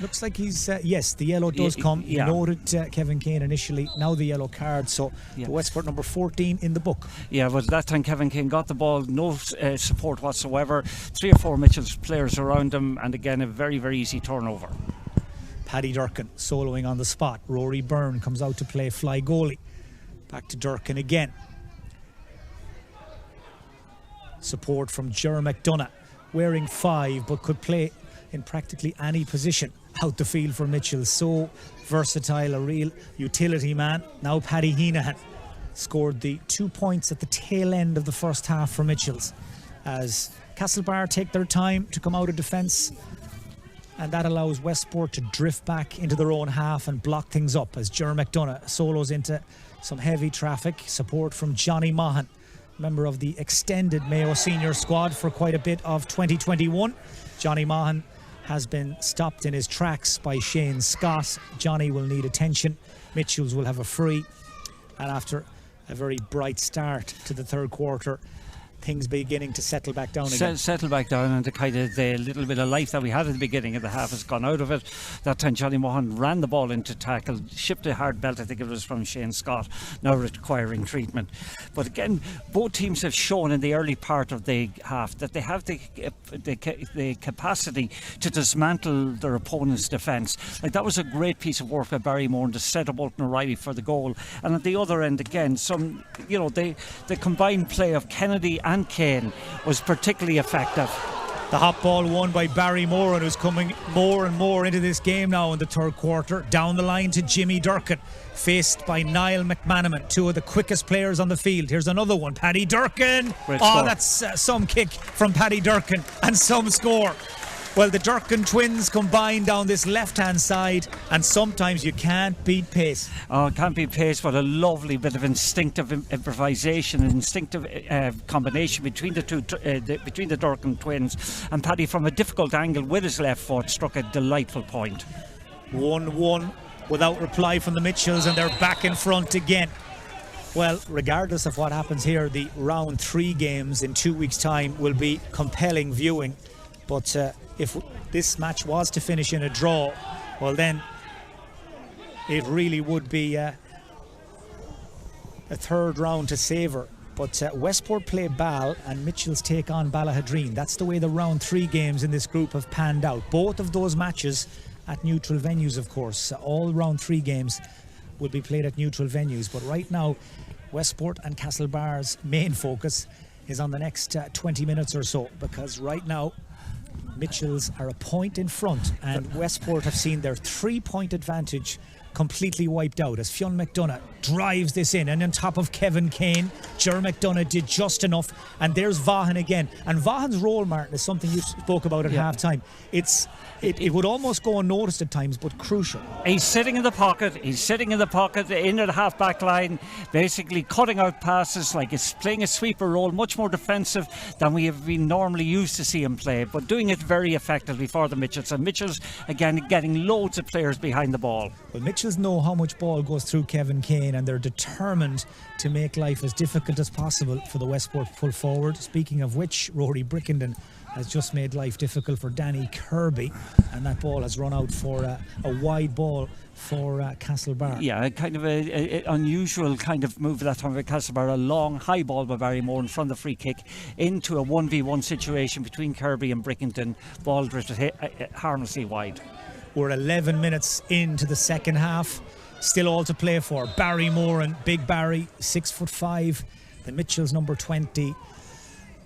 [SPEAKER 5] Looks like he's, yes, the yellow does come. He noted Kevin Kane initially, now the yellow card. So the Westport number 14 in the book. Yeah,
[SPEAKER 6] but that time Kevin Kane got the ball, no support whatsoever. 3 or 4 Mitchell's players around him, and again, a very, very easy turnover.
[SPEAKER 5] Paddy Durkin soloing on the spot. Rory Byrne comes out to play fly goalie. Back to Durkin again. Support from Ger McDonough, wearing 5, but could play in practically any position out the field for Mitchell. So versatile, a real utility man. Now Paddy Heenahan scored the 2 points at the tail end of the first half for Mitchell's, as Castlebar take their time to come out of defence, and that allows Westport to drift back into their own half and block things up as Ger McDonough solos into some heavy traffic. Support from Johnny Mahan, member of the extended Mayo senior squad for quite a bit of 2021. Johnny Mahan has been stopped in his tracks by Shane Scott. Johnny will need attention. Mitchells will have a free. And after a very bright start to the third quarter, things beginning to settle back down again.
[SPEAKER 6] Settle back down, and the little bit of life that we had at the beginning of the half has gone out of it. That time Johnny Mohan ran the ball into tackle, shipped a hard belt, I think it was from Shane Scott, now requiring treatment. But again, both teams have shown in the early part of the half that they have the capacity to dismantle their opponent's defence. Like, that was a great piece of work by Barry Moore to set up Ulton O'Reilly for the goal. And at the other end again, the combined play of Kennedy and Kane was particularly effective.
[SPEAKER 5] The hot ball won by Barry Moran, who's coming more and more into this game now in the third quarter. Down the line to Jimmy Durkin, faced by Niall McManaman, 2 of the quickest players on the field. Here's another one, Paddy Durkin. That's some kick from Paddy Durkin, and some score. Well, the Durkin twins combine down this left-hand side, and sometimes you can't beat pace.
[SPEAKER 6] Oh, can't beat pace, but a lovely bit of instinctive improvisation, an instinctive combination between the two, between the Durkin twins. And Paddy, from a difficult angle with his left foot, struck a delightful point.
[SPEAKER 5] 1-1 without reply from the Mitchells, and they're back in front again. Well, regardless of what happens here, the round 3 games in 2 weeks' time will be compelling viewing. But if this match was to finish in a draw, well then it really would be a third round to savour. But Westport play Bal and Mitchell's take on Ballahadreen. That's the way the round 3 games in this group have panned out. Both of those matches at neutral venues, of course. All round 3 games will be played at neutral venues. But right now, Westport and Castlebar's main focus is on the next 20 minutes or so, because right now Mitchells are a point in front and Westport have seen their 3-point advantage completely wiped out as Fionn McDonough drives this in, and on top of Kevin Kane, Ger McDonough did just enough, and there's Vaughan again. And Vaughan's role, Martin, is something you spoke about at half-time. It would almost go unnoticed at times, but crucial.
[SPEAKER 6] He's sitting in the pocket in at the half-back line, basically cutting out passes, like it's playing a sweeper role, much more defensive than we have been normally used to see him play, but doing it very effectively for the Mitchells. And Mitchells, again, getting loads of players behind the ball.
[SPEAKER 5] Well, Mitchells know how much ball goes through Kevin Kane, and they're determined to make life as difficult as possible for the Westport full forward. Speaking of which, Rory Brickenden has just made life difficult for Danny Kirby, and that ball has run out for a wide ball for Castlebar.
[SPEAKER 6] Yeah, kind of a unusual kind of move that time by Castlebar. A long high ball by Barrymore from the free kick into a 1v1 situation between Kirby and Brickenden. Ball drifted harmlessly wide.
[SPEAKER 5] We're 11 minutes into the second half. Still all to play for. Barrymore and Big Barry, 6'5". The Mitchells, number 20,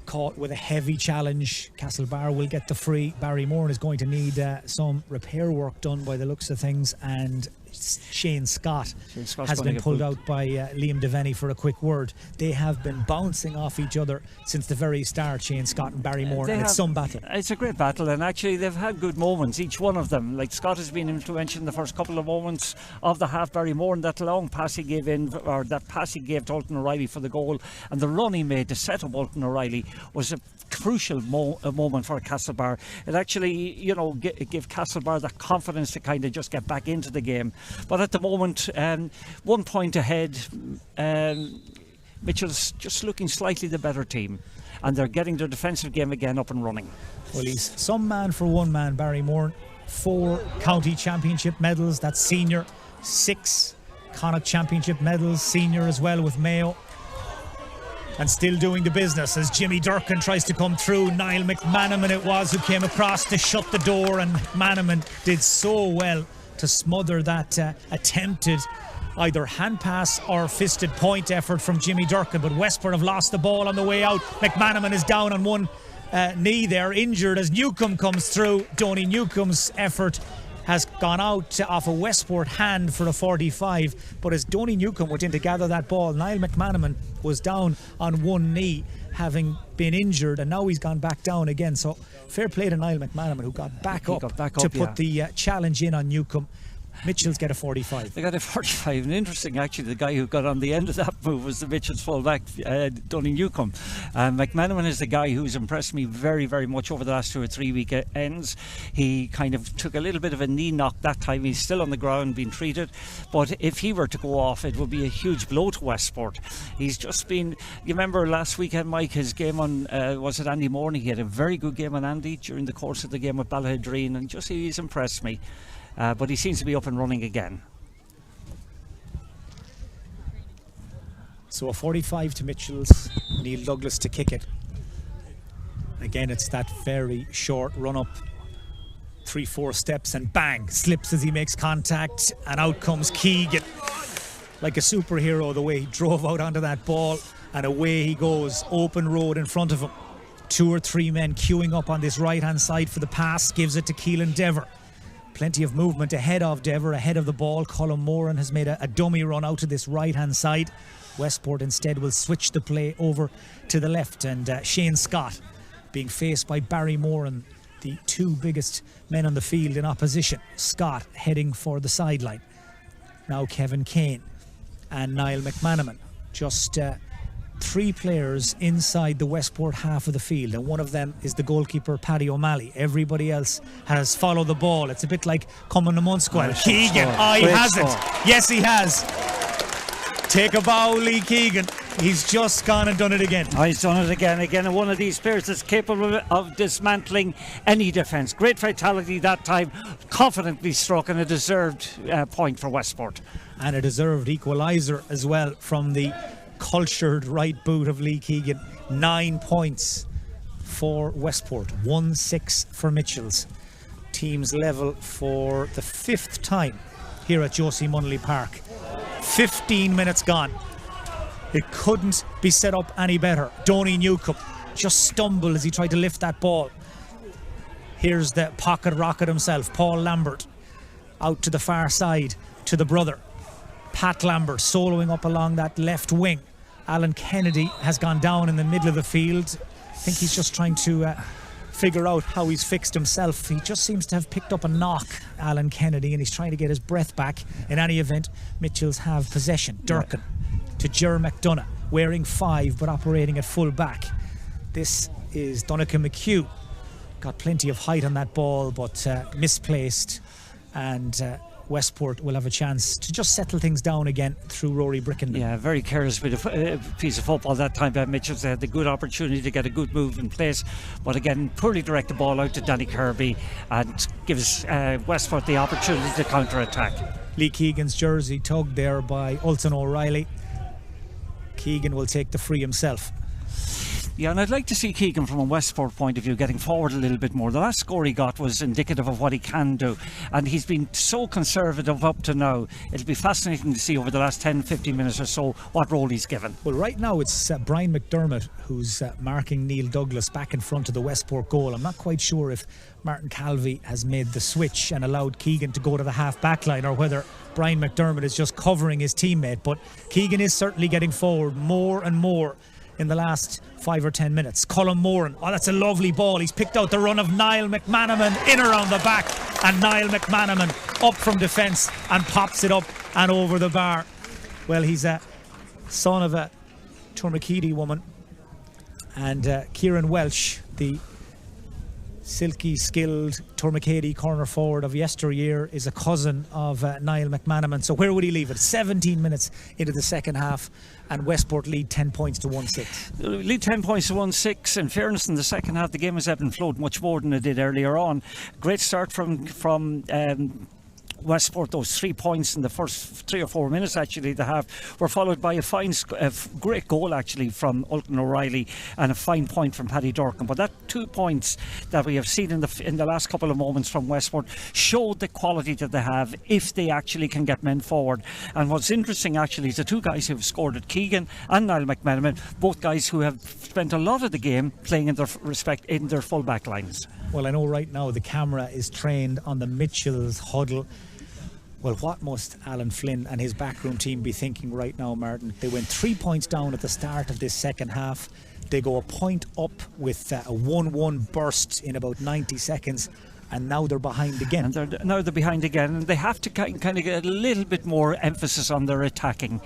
[SPEAKER 5] caught with a heavy challenge. Castlebar will get the free. Barrymore is going to need some repair work done by the looks of things, and Shane Scott has been pulled out by Liam Devaney for a quick word. They have been bouncing off each other since the very start, Shane Scott and Barrymore, and it's some battle.
[SPEAKER 6] It's a great battle, and actually they've had good moments, each one of them. Like Scott has been influential in the first couple of moments of the half. Barrymore, and that long pass he gave to Ulton O'Reilly for the goal, and the run he made to set up Ulton O'Reilly was a crucial moment for Castlebar. It actually, gave Castlebar the confidence to kind of just get back into the game. But at the moment, 1 point ahead, Mitchell's just looking slightly the better team, and they're getting their defensive game again up and running.
[SPEAKER 5] Well, he's some man for one man, Barrymore. 4 county championship medals, that's senior. 6 Connacht championship medals, senior as well with Mayo. And still doing the business as Jimmy Durkin tries to come through. Niall McManaman it was who came across to shut the door, and McManaman did so well to smother that attempted either hand pass or fisted point effort from Jimmy Durkin. But Westport have lost the ball on the way out. McManaman is down on one knee there, injured as Newcomb comes through. Donny Newcomb's effort has gone out off a Westport hand for a 45, but as Donny Newcomb went in to gather that ball, Niall McManaman was down on one knee, having been injured, and now he's gone back down again. So fair play to Niall McManaman, who got back up to put the challenge in on Newcomb. Mitchells get a 45.
[SPEAKER 6] They got a 45, and interesting actually, the guy who got on the end of that move was the Mitchells fullback, Donny Newcomb. McManaman is the guy who's impressed me very, very much over the last 2 or 3 weekends. He kind of took a little bit of a knee knock that time. He's still on the ground being treated, but if he were to go off, it would be a huge blow to Westport. He's just been, you remember last weekend, Mike, his game on, was it Andy Morney? He had a very good game on Andy during the course of the game with Ballahadreen, and just he's impressed me. But he seems to be up and running again.
[SPEAKER 5] So a 45 to Mitchells, Neil Douglas to kick it. Again, it's that very short run up, 3-4 steps, and bang, slips as he makes contact, and out comes Keegan like a superhero, the way he drove out onto that ball, and away he goes, open road in front of him. 2 or 3 men queuing up on this right hand side for the pass, gives it to Keelan Dever. Plenty of movement ahead of Dever, ahead of the ball. Colin Moran has made a dummy run out to this right hand side. Westport instead will switch the play over to the left, and Shane Scott being faced by Barry Moran, the 2 biggest men on the field in opposition. Scott heading for the sideline. Now Kevin Kane and Niall McManaman, just 3 players inside the Westport half of the field, and one of them is the goalkeeper Paddy O'Malley. Everybody else has followed the ball. It's a bit like coming to Munsquire. Keegan, he has it. Yes, he has. Take a bow, Lee Keegan. He's just gone and done it again.
[SPEAKER 6] Oh, he's done it again. Again, one of these players that's capable of dismantling any defence. Great vitality that time. Confidently struck, and a deserved point for Westport.
[SPEAKER 5] And a deserved equaliser as well from the cultured right boot of Lee Keegan. 9 points for Westport, 1-6 for Mitchells. Teams level for the 5th time here at Josie Munnelly Park. 15 minutes gone. It couldn't be set up any better. Donny Newcomb just stumbled as he tried to lift that ball. Here's the pocket rocket himself, Paul Lambert, out to the far side to the brother. Pat Lambert soloing up along that left wing. Alan Kennedy has gone down in the middle of the field. I think he's just trying to figure out how he's fixed himself. He just seems to have picked up a knock, Alan Kennedy, and he's trying to get his breath back. In any event, Mitchells have possession. Durkin to Ger McDonough, wearing 5 but operating at full back. This is Donncha McHugh. Got plenty of height on that ball, but misplaced, and Westport will have a chance to just settle things down again through Rory Brickenden.
[SPEAKER 6] Yeah, very careless with a piece of football that time by Mitchells. They had the good opportunity to get a good move in place, but again, poorly direct the ball out to Danny Kirby and gives Westport the opportunity to counter-attack.
[SPEAKER 5] Lee Keegan's jersey tugged there by Ulton O'Reilly. Keegan will take the free himself.
[SPEAKER 6] Yeah, and I'd like to see Keegan from a Westport point of view getting forward a little bit more. The last score he got was indicative of what he can do, and he's been so conservative up to now. It'll be fascinating to see over the last 10-15 minutes or so what role he's given.
[SPEAKER 5] Well, right now it's Brian McDermott who's marking Neil Douglas back in front of the Westport goal. I'm not quite sure if Martin Calvey has made the switch and allowed Keegan to go to the half back line, or whether Brian McDermott is just covering his teammate, but Keegan is certainly getting forward more and more in the last 5 or 10 minutes. Colin Moran, oh, that's a lovely ball. He's picked out the run of Niall McManaman in around the back, and Niall McManaman up from defence and pops it up and over the bar. Well, he's a son of a Tourmakeedy woman, and Kieran Welsh, the silky skilled Tourmakeedy corner forward of yesteryear, is a cousin of Niall McManaman. So where would he leave it? 17 minutes into the second half, and Westport lead 10 points to 1-6.
[SPEAKER 6] Lead 10 points to 1-6. In fairness, in the second half the game has ebbed and flowed much more than it did earlier on. Great start from Westport. Those 3 points in the first 3 or 4 minutes actually they have were followed by a great goal actually from Ulton O'Reilly and a fine point from Paddy Durkin. But that 2 points that we have seen in the last couple of moments from Westport showed the quality that they have if they actually can get men forward. And what's interesting actually is the 2 guys who have scored at Keegan and Niall McManaman, both guys who have spent a lot of the game playing in their full back lines.
[SPEAKER 5] Well, I know right now the camera is trained on the Mitchells huddle. Well, what must Alan Flynn and his backroom team be thinking right now, Martin? They went 3 points down at the start of this second half. They go a point up with a 1-1 burst in about 90 seconds. And now they're behind again.
[SPEAKER 6] Now they're behind again, and they have to kind of get a little bit more emphasis on their attacking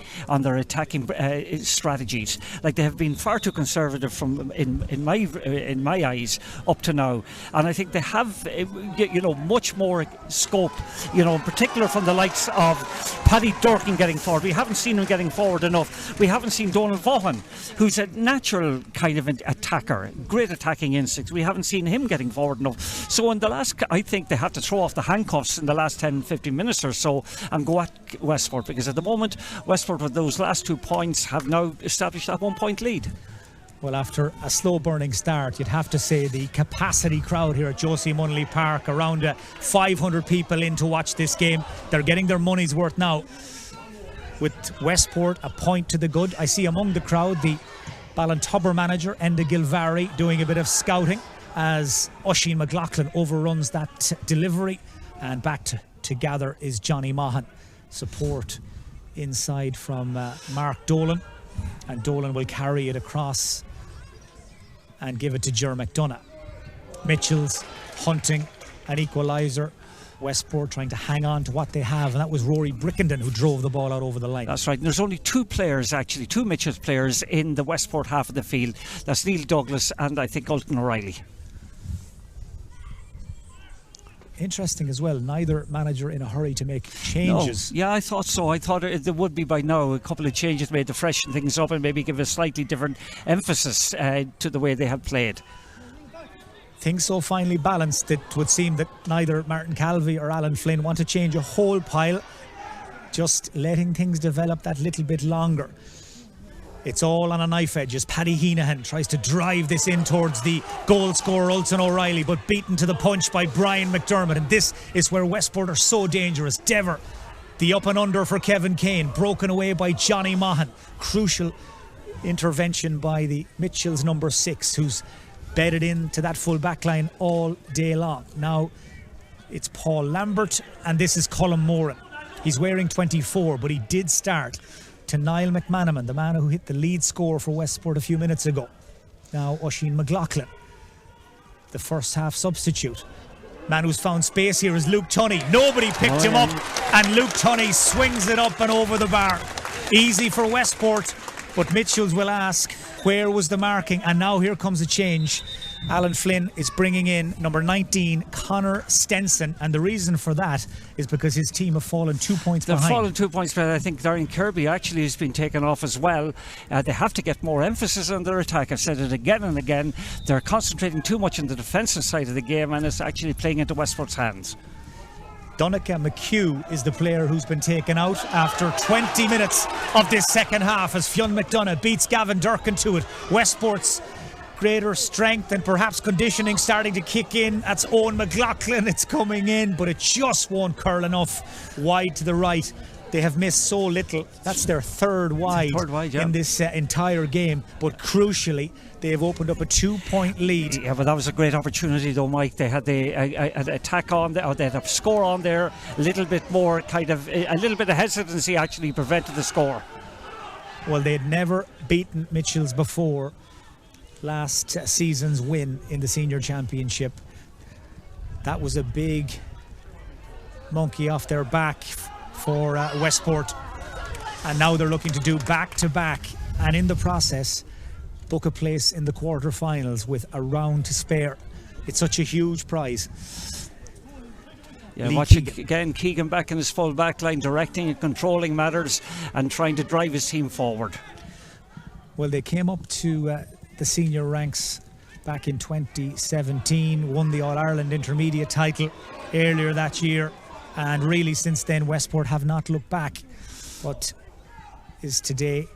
[SPEAKER 6] strategies. Like, they have been far too conservative in my eyes up to now, and I think they have much more scope. In particular from the likes of Paddy Durkin getting forward. We haven't seen him getting forward enough. We haven't seen Donald Vaughan, who's a natural kind of an attacker, great attacking instincts. We haven't seen him getting forward enough. So in the last, I think they have to throw off the handcuffs in the last 10-15 minutes or so and go at Westport, because at the moment Westport with those last 2 points have now established that 1 point lead.
[SPEAKER 5] Well, after a slow burning start, you'd have to say the capacity crowd here at Josie Munnelly Park, around 500 people in to watch this game. They're getting their money's worth now, with Westport a point to the good. I see among the crowd the Ballintubber manager Enda Gilvary doing a bit of scouting as Oisin McLaughlin overruns that delivery, and back to gather is Johnny Mahan. Support inside from Mark Dolan, and Dolan will carry it across and give it to Ger McDonough. Mitchells hunting an equaliser. Westport trying to hang on to what they have, and that was Rory Brickenden who drove the ball out over the line.
[SPEAKER 6] That's right, and there's only 2 players actually, 2 Mitchells players in the Westport half of the field. That's Neil Douglas and I think Ulton O'Reilly.
[SPEAKER 5] interesting as well, neither manager in a hurry to make changes.
[SPEAKER 6] No. Yeah, I thought so. I thought there would be by now a couple of changes made to freshen things up and maybe give a slightly different emphasis to the way they have played.
[SPEAKER 5] Things so finely balanced, it would seem that neither Martin Calvey or Alan Flynn want to change a whole pile, just letting things develop that little bit longer. It's all on a knife edge as Paddy Heenahan tries to drive this in towards the goal scorer Ultan O'Reilly, but beaten to the punch by Brian McDermott. And this is where Westport are so dangerous. Dever, the up and under for Kevin Kane, broken away by Johnny Mahan. Crucial intervention by the Mitchells number 6, who's bedded into that full back line all day long. Now it's Paul Lambert and this is Colm Moran. He's wearing 24, but he did start to Niall McManaman, the man who hit the lead score for Westport a few minutes ago. Now Oisin McLaughlin, the first half substitute. Man who's found space here is Luke Tunney. Nobody picked him up, and Luke Tunney swings it up and over the bar. Easy for Westport, but Mitchells will ask, where was the marking? And now here comes a change. Alan Flynn is bringing in number 19, Connor Stenson, and the reason for that is because his team have fallen 2 points behind.
[SPEAKER 6] They've fallen 2 points behind. I think Darren Kirby actually has been taken off as well. They have to get more emphasis on their attack. I've said it again and again. They're concentrating too much on the defensive side of the game, and it's actually playing into Westport's hands.
[SPEAKER 5] Donica McHugh is the player who's been taken out after 20 minutes of this second half as Fionn McDonough beats Gavin Durkin to it. Westport's greater strength and perhaps conditioning starting to kick in. That's Owen McLaughlin. It's coming in, but it just won't curl enough wide to the right. They have missed so little. That's their third wide,
[SPEAKER 6] yeah,
[SPEAKER 5] in this entire game. But crucially, they have opened up a 2-point lead.
[SPEAKER 6] Yeah, but that was a great opportunity though, Mike. They had the attack on there, or they had a score on there. A little bit more a little bit of hesitancy actually prevented the score.
[SPEAKER 5] Well, they had never beaten Mitchells before last season's win in the senior championship. That was a big monkey off their back for Westport, and now they're looking to do back-to-back, and in the process book a place in the quarter-finals with a round to spare. It's such a huge prize.
[SPEAKER 6] Yeah, watching again Keegan back in his full back line, directing and controlling matters and trying to drive his team forward.
[SPEAKER 5] Well, they came up to the senior ranks back in 2017, won the All-Ireland Intermediate title earlier that year, and really since then Westport have not looked back. But is today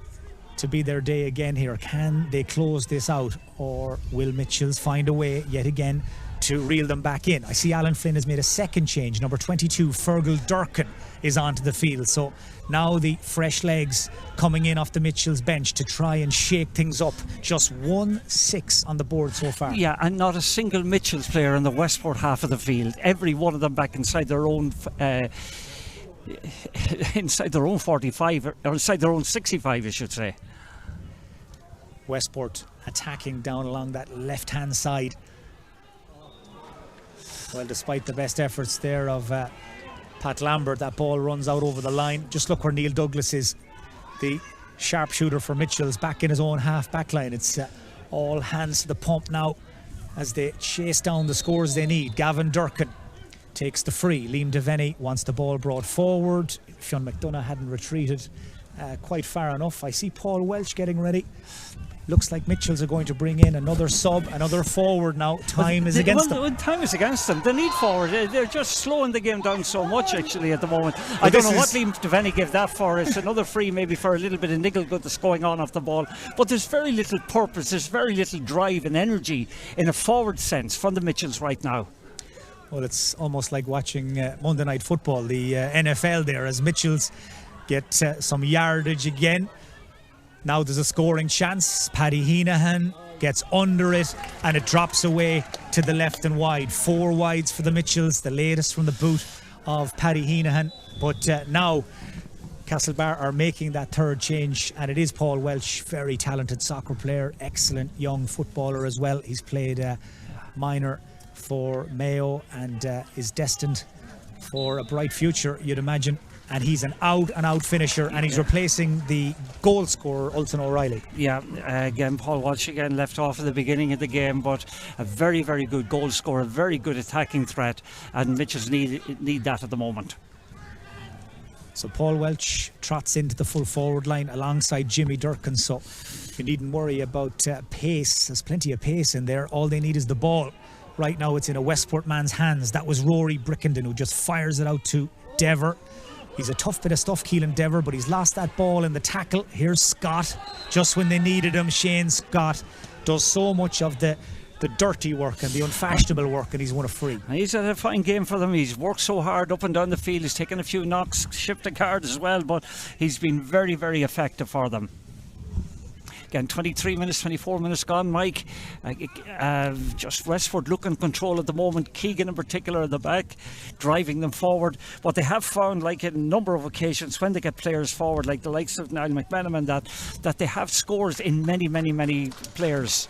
[SPEAKER 5] to be their day again here? Can they close this out, or will Mitchells find a way yet again to reel them back in? I see Alan Flynn has made a second change. Number 22, Fergal Durkin, is onto the field. So now the fresh legs coming in off the Mitchells bench to try and shake things up. Just 1-6 on the board so far.
[SPEAKER 6] Yeah, and not a single Mitchells player in the Westport half of the field. Every one of them back inside their own inside their own 45, or inside their own 65, I should say.
[SPEAKER 5] Westport attacking down along that left-hand side. Well, despite the best efforts there of Pat Lambert, that ball runs out over the line. Just look where Neil Douglas is, the sharpshooter for Mitchells, back in his own half-back line. It's all hands to the pump now as they chase down the scores they need. Gavin Durkin takes the free. Liam Devaney wants the ball brought forward. Fionn McDonough hadn't retreated quite far enough. I see Paul Welch getting ready. Looks like Mitchells are going to bring in another sub, another forward now. Time is against them.
[SPEAKER 6] Time is against them. They need forward. They're just slowing the game down so much actually at the moment. I don't know what Liam Devaney gave that for. It's another free maybe for a little bit of niggle good that's going on off the ball. But there's very little purpose, there's very little drive and energy in a forward sense from the Mitchells right now.
[SPEAKER 5] Well, it's almost like watching Monday Night Football, the NFL there, as Mitchells get some yardage again. Now there's a scoring chance. Paddy Heenahan gets under it and it drops away to the left and wide. 4 wides for the Mitchells, the latest from the boot of Paddy Heenahan. But now Castlebar are making that third change, and it is Paul Welch, very talented soccer player, excellent young footballer as well. He's played minor for Mayo and is destined for a bright future, you'd imagine. and he's an out-and-out finisher, and he's replacing the goal scorer, Ulton O'Reilly.
[SPEAKER 6] Yeah, again, Paul Walsh again left off at the beginning of the game, but a very, very good goal scorer, a very good attacking threat, and Mitchells need that at the moment.
[SPEAKER 5] So Paul Welch trots into the full forward line alongside Jimmy Durkin, so you needn't worry about pace. There's plenty of pace in there. All they need is the ball. Right now it's in a Westport man's hands. That was Rory Brickenden who just fires it out to Dever. He's a tough bit of stuff, Keelan Dever, but he's lost that ball in the tackle. Here's Scott. Just when they needed him, Shane Scott does so much of the dirty work and the unfashionable work, and he's won a free.
[SPEAKER 6] He's had a fine game for them. He's worked so hard up and down the field. He's taken a few knocks, shipped a card as well, but he's been very, very effective for them. Again, 23 minutes, 24 minutes gone, Mike. Just Westford looking control at the moment. Keegan in particular at the back, driving them forward. What they have found, like in a number of occasions, when they get players forward, like the likes of Niall McMenamin, that they have scores in many, many, many players.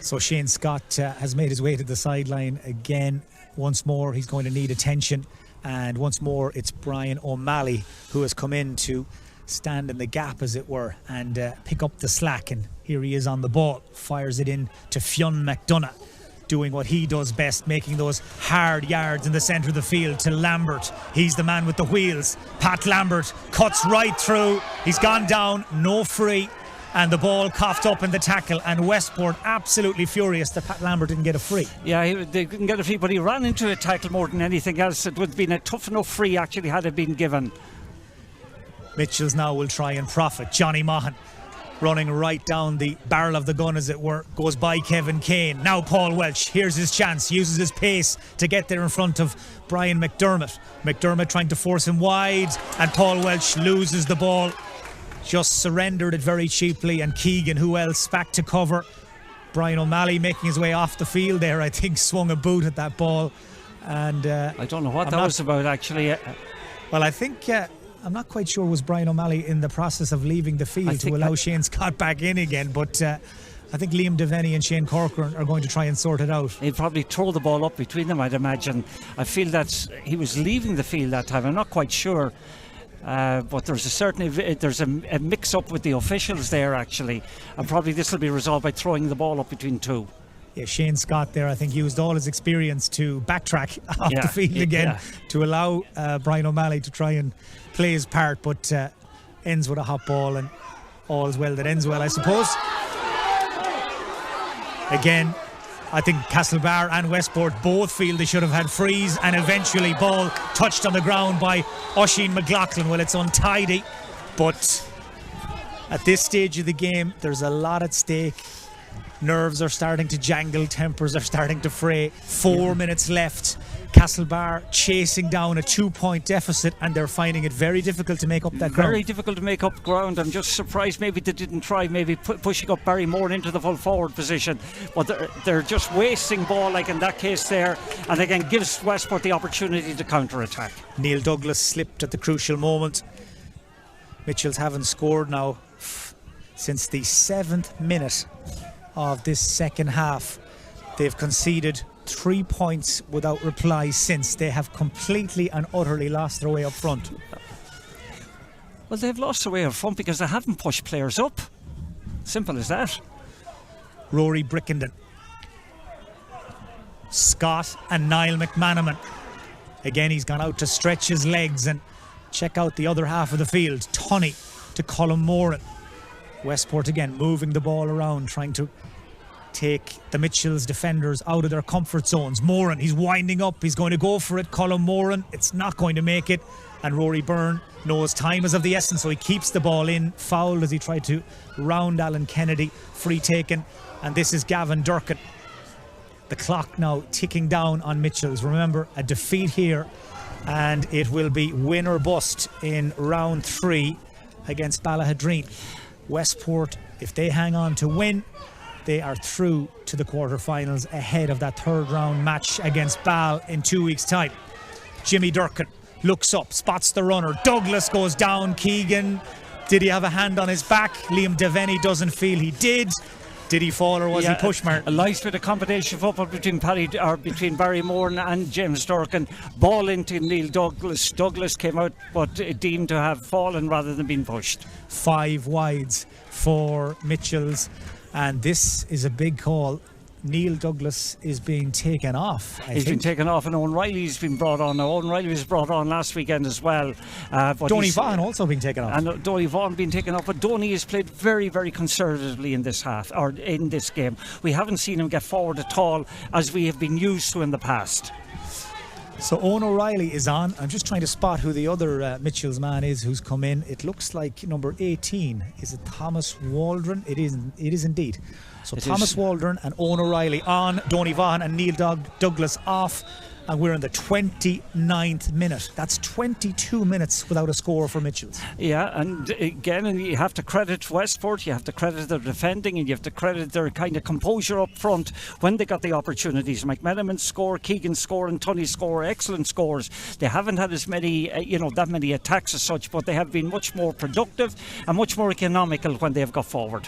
[SPEAKER 5] So Shane Scott has made his way to the sideline again. Once more, he's going to need attention. And once more, it's Brian O'Malley who has come in to stand in the gap, as it were, and pick up the slack. And here he is on the ball, fires it in to Fionn McDonough, doing what he does best, making those hard yards in the centre of the field to Lambert. He's the man with the wheels. Pat Lambert cuts right through. He's gone down, no free, and the ball coughed up in the tackle, and Westport absolutely furious that Pat Lambert didn't get a free.
[SPEAKER 6] Yeah, they didn't get a free, but he ran into a tackle more than anything else. It would have been a tough enough free actually had it been given.
[SPEAKER 5] Mitchells now will try and profit. Johnny Maughan running right down the barrel of the gun, as it were, goes by Kevin Kane. Now Paul Welch, here's his chance, uses his pace to get there in front of Brian McDermott. McDermott trying to force him wide, and Paul Welch loses the ball, just surrendered it very cheaply, and Keegan, who else, back to cover. Brian O'Malley making his way off the field there, I think, swung a boot at that ball, and
[SPEAKER 6] I don't know what that was about actually.
[SPEAKER 5] Well, I think I'm not quite sure was Brian O'Malley in the process of leaving the field to allow Shane Scott back in again, but I think Liam Devaney and Shane Corcoran are going to try and sort it out.
[SPEAKER 6] He'd probably throw the ball up between them, I'd imagine. I feel that he was leaving the field that time. I'm not quite sure, but there's a mix-up with the officials there actually, and probably this will be resolved by throwing the ball up between two.
[SPEAKER 5] Yeah, Shane Scott there, I think, used all his experience to backtrack off the field again to allow Brian O'Malley to try and play his part, but ends with a hot ball, and all's well that ends well, I suppose. Again, I think Castlebar and Westport both feel they should have had frees, and eventually ball touched on the ground by Oisin McLaughlin. Well, it's untidy, but at this stage of the game, there's a lot at stake. Nerves are starting to jangle, tempers are starting to fray. 4 minutes left. Castlebar chasing down a 2-point deficit, and they're finding it very difficult to make up that ground.
[SPEAKER 6] Very difficult to make up ground. I'm just surprised maybe they didn't try maybe pushing up Barry Moore into the full forward position, but they're just wasting ball like in that case there, and again gives Westport the opportunity to counter-attack.
[SPEAKER 5] Neil Douglas slipped at the crucial moment. Mitchells haven't scored now since the 7th minute of this second half. They've conceded 3 points without reply since. They have completely and utterly lost their way up front.
[SPEAKER 6] Well, they've lost their way up front because they haven't pushed players up. Simple as that.
[SPEAKER 5] Rory Brickenden, Scott and Niall McMenamin. Again, he's gone out to stretch his legs and check out the other half of the field. Tunney to Colm Moran. Westport again moving the ball around, trying to take the Mitchells defenders out of their comfort zones. Moran, he's winding up, he's going to go for it. Colm Moran, it's not going to make it, and Rory Byrne knows time is of the essence, so he keeps the ball in. Fouled as he tried to round Alan Kennedy. Free taken, and this is Gavin Durkin. The clock now ticking down on Mitchells. Remember, a defeat here and it will be win or bust in round 3 against Ballahadreen. Westport, if they hang on to win, they are through to the quarterfinals ahead of that 3rd round match against Ball in 2 weeks' time. Jimmy Durkin looks up, spots the runner. Douglas goes down. Keegan, did he have a hand on his back? Liam Devaney doesn't feel he did. Did he fall or was he pushed, Martin?
[SPEAKER 6] A nice bit of combination football between Barry Moran and James Durkin. Ball into Neil Douglas. Douglas came out but deemed to have fallen rather than being pushed.
[SPEAKER 5] 5 wides for Mitchells, and this is a big call. Neil Douglas is being taken off.
[SPEAKER 6] He's been taken off, and Owen Riley's been brought on. Now, Owen Riley was brought on last weekend as well.
[SPEAKER 5] Donny Vaughan also being taken off.
[SPEAKER 6] And Donny Vaughan being taken off, but Donny has played very, very conservatively in this half, or in this game. We haven't seen him get forward at all, as we have been used to in the past.
[SPEAKER 5] So Owen O'Reilly is on. I'm just trying to spot who the other Mitchell's man is who's come in. It looks like number 18. Is it Thomas Waldron? It is indeed. So Thomas Waldron and Owen O'Reilly on, Donny Vaughan and Neil Douglas off, and we're in the 29th minute. That's 22 minutes without a score for Mitchells.
[SPEAKER 6] Yeah, and again, you have to credit Westport, you have to credit their defending, and you have to credit their kind of composure up front when they got the opportunities. McMenamin score, Keegan score, and Tunney score, excellent scores. They haven't had as many, that many attacks as such, but they have been much more productive and much more economical when they have got forward.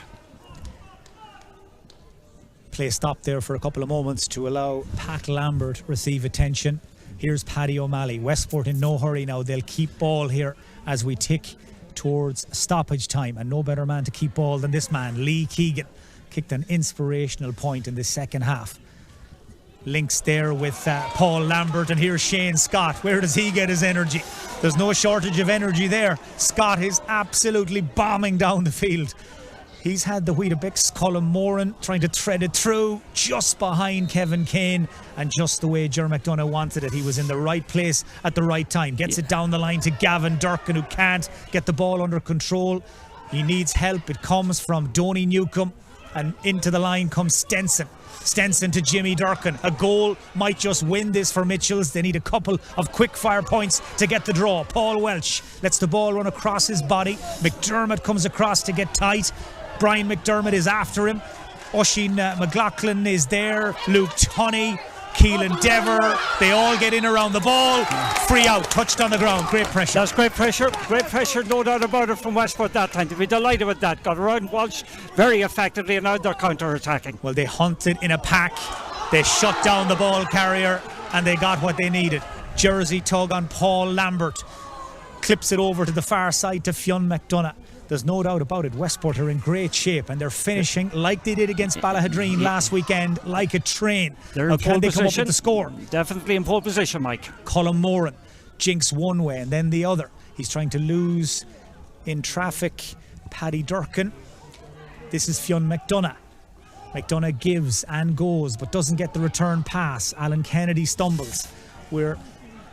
[SPEAKER 5] Play stopped there for a couple of moments to allow Pat Lambert receive attention. Here's Paddy O'Malley. Westport in no hurry now. They'll keep ball here as we tick towards stoppage time, and no better man to keep ball than this man. Lee Keegan kicked an inspirational point in the second half. Links there with Paul Lambert, and here's Shane Scott. Where does he get his energy? There's no shortage of energy there. Scott is absolutely bombing down the field. He's had the Weetabix. Colin Moran trying to thread it through just behind Kevin Kane, and just the way Ger McDonough wanted it. He was in the right place at the right time. Gets it down the line to Gavin Durkin, who can't get the ball under control. He needs help. It comes from Donny Newcombe, and into the line comes Stenson. Stenson to Jimmy Durkin. A goal might just win this for Mitchells. They need a couple of quick fire points to get the draw. Paul Welch lets the ball run across his body. McDermott comes across to get tight. Brian McDermott is after him. Oisin McLaughlin is there. Luke Tunney, Keelan Dever. They all get in around the ball. Free out, touched on the ground. Great pressure.
[SPEAKER 6] That's great pressure, no doubt about it from Westport that time. To be delighted with that. Got around Walsh very effectively, and now they're counter-attacking.
[SPEAKER 5] Well, they hunted in a pack. They shut down the ball carrier, and they got what they needed. Jersey tug on Paul Lambert. Clips it over to the far side to Fionn McDonough. There's no doubt about it. Westport are in great shape, and they're finishing like they did against Ballahadreen last weekend, like a train.
[SPEAKER 6] They're in
[SPEAKER 5] can they
[SPEAKER 6] position.
[SPEAKER 5] come up with the score?
[SPEAKER 6] Definitely in pole position, Mike.
[SPEAKER 5] Colin Moran jinks one way and then the other. He's trying to lose in traffic Paddy Durkin. This is Fionn McDonough. McDonough gives and goes, but doesn't get the return pass. Alan Kennedy stumbles. We're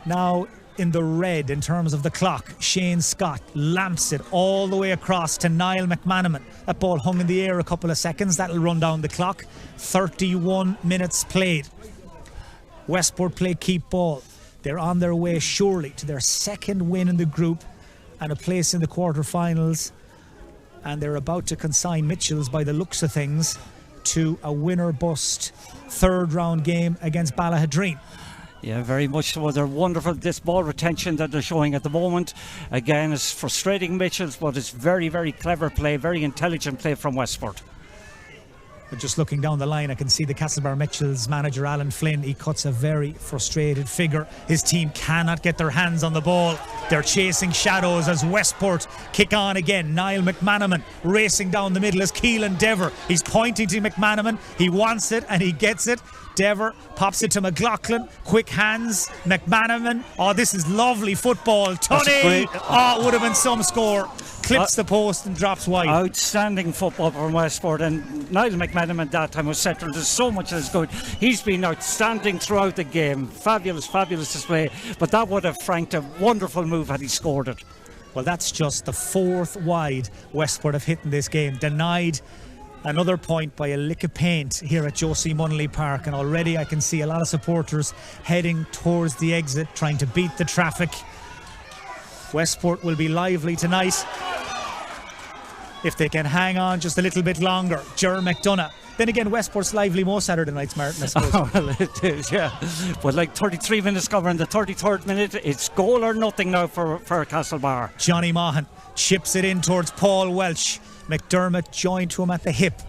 [SPEAKER 5] now in the red in terms of the clock. Shane Scott lamps it all the way across to Niall McManaman. That ball hung in the air a couple of seconds. That'll run down the clock. 31 minutes played. Westport play keep ball. They're on their way surely to their second win in the group and a place in the quarterfinals, and they're about to consign Mitchells, by the looks of things, to a winner bust third round game against Ballahadreen.
[SPEAKER 6] Yeah, very much so. They're wonderful. This ball retention that they're showing at the moment, again, is frustrating Mitchells, but it's very, very clever play, very intelligent play from Westport.
[SPEAKER 5] But just looking down the line, I can see the Castlebar Mitchells manager Alan Flynn. He cuts a very frustrated figure. His team cannot get their hands on the ball. They're chasing shadows as Westport kick on again. Niall McManaman racing down the middle as Keelan Dever. He's pointing to McManaman. He wants it and he gets it. Dever pops it to McLaughlin. Quick hands. McManaman. Oh, this is lovely football. Tunney. Oh, it would have been some score. Clips the post and drops wide.
[SPEAKER 6] Outstanding football from Westport, and Niall McManaman that time was central to so much that is good. He's been outstanding throughout the game. Fabulous display, but that would have franked a wonderful move had he scored it.
[SPEAKER 5] Well, that's just the fourth wide Westport have hit in this game. Denied another point by a lick of paint here at Josie Munnelly Park, and already I can see a lot of supporters heading towards the exit, trying to beat the traffic. Westport will be lively tonight if they can hang on just a little bit longer. Ger McDonough. Then again, Westport's lively most Saturday nights, Martin, I suppose.
[SPEAKER 6] Oh, well, it is, yeah. But like 33 minutes cover in the 33rd minute, it's goal or nothing now for Castlebar.
[SPEAKER 5] Johnny Maughan chips it in towards Paul Welch. McDermott joined to him at the hip.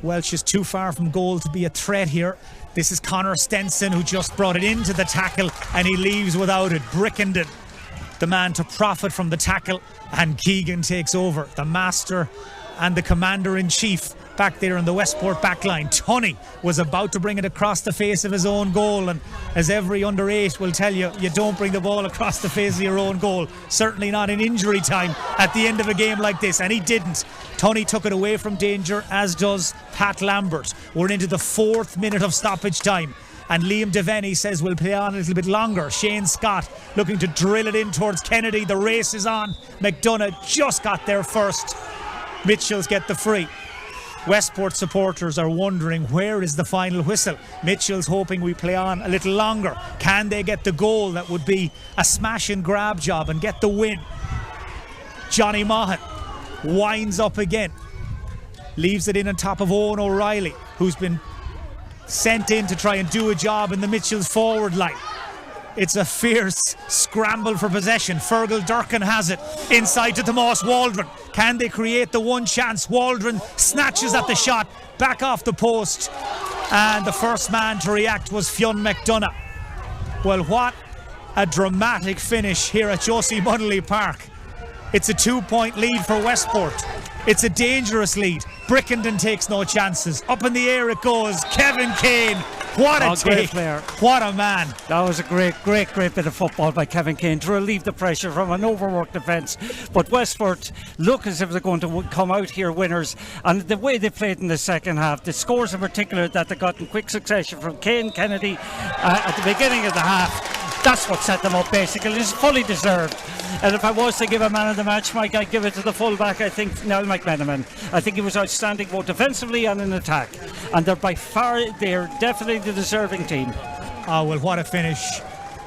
[SPEAKER 5] Welsh is too far from goal to be a threat here. This is Connor Stenson, who just brought it into the tackle, and he leaves without it. Brickenden, the man to profit from the tackle, and Keegan takes over, the master and the commander-in-chief back there in the Westport backline. Tunney was about to bring it across the face of his own goal, and as every under 8 will tell you, you don't bring the ball across the face of your own goal, certainly not in injury time at the end of a game like this, and he didn't. Tunney took it away from danger, as does Pat Lambert. We're into the 4th minute of stoppage time, and Liam Devaney says we'll play on a little bit longer. Shane Scott looking to drill it in towards Kennedy. The race is on. McDonough just got there first. Mitchells get the free. Westport supporters are wondering, where is the final whistle? Mitchell's hoping we play on a little longer. Can they get the goal that would be a smash and grab job and get the win? Johnny Maughan winds up again, leaves it in on top of Owen O'Reilly, who's been sent in to try and do a job in the Mitchells forward line. It's a fierce scramble for possession. Fergal Durkin has it inside to Tomas Waldron. Can they create the one chance? Waldron snatches at the shot, back off the post, and the first man to react was Fionn McDonough. Well, what a dramatic finish here at Josie Munnelly Park. It's a 2-point lead for Westport. It's a dangerous lead. Brickenden takes no chances. Up in the air it goes. Kevin Kane. What a take.
[SPEAKER 6] Player.
[SPEAKER 5] What a man.
[SPEAKER 6] That was a great bit of football by Kevin Kane to relieve the pressure from an overworked defence. But Westport look as if they're going to come out here winners. And the way they played in the second half, the scores in particular that they got in quick succession from Kane Kennedy at the beginning of the half, that's what set them up basically. It's fully deserved. And if I was to give a man of the match, Mike, I'd give it to the fullback, I think, Niall McMenamin. I think he was outstanding both defensively and in attack. And they're definitely the deserving team.
[SPEAKER 5] Oh, well, what a finish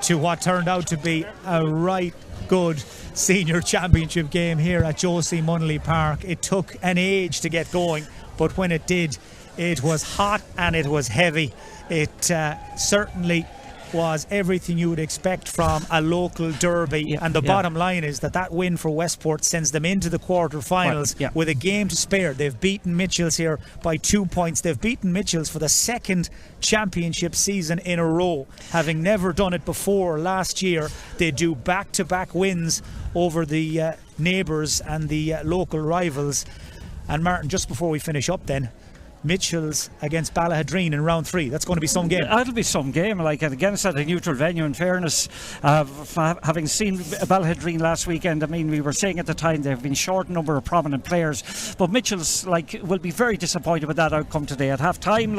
[SPEAKER 5] to what turned out to be a right good senior championship game here at Josie Munnelly Park. It took an age to get going, but when it did, it was hot and it was heavy. It certainly was everything you would expect from a local derby, and the bottom line is that win for Westport sends them into the quarter-finals with a game to spare. They've beaten Mitchells here by 2 points. They've beaten Mitchells for the second championship season in a row, having never done it before. Last year they do back-to-back wins over the neighbours and the local rivals. And Martin, just before we finish up then, Mitchells against Ballahadreen in round 3. That's going to be some game.
[SPEAKER 6] That'll be some game. Like, against at a neutral venue, in fairness, having seen Ballahadreen last weekend, I mean, we were saying at the time they've been short number of prominent players, but Mitchells will be very disappointed with that outcome today. At half time,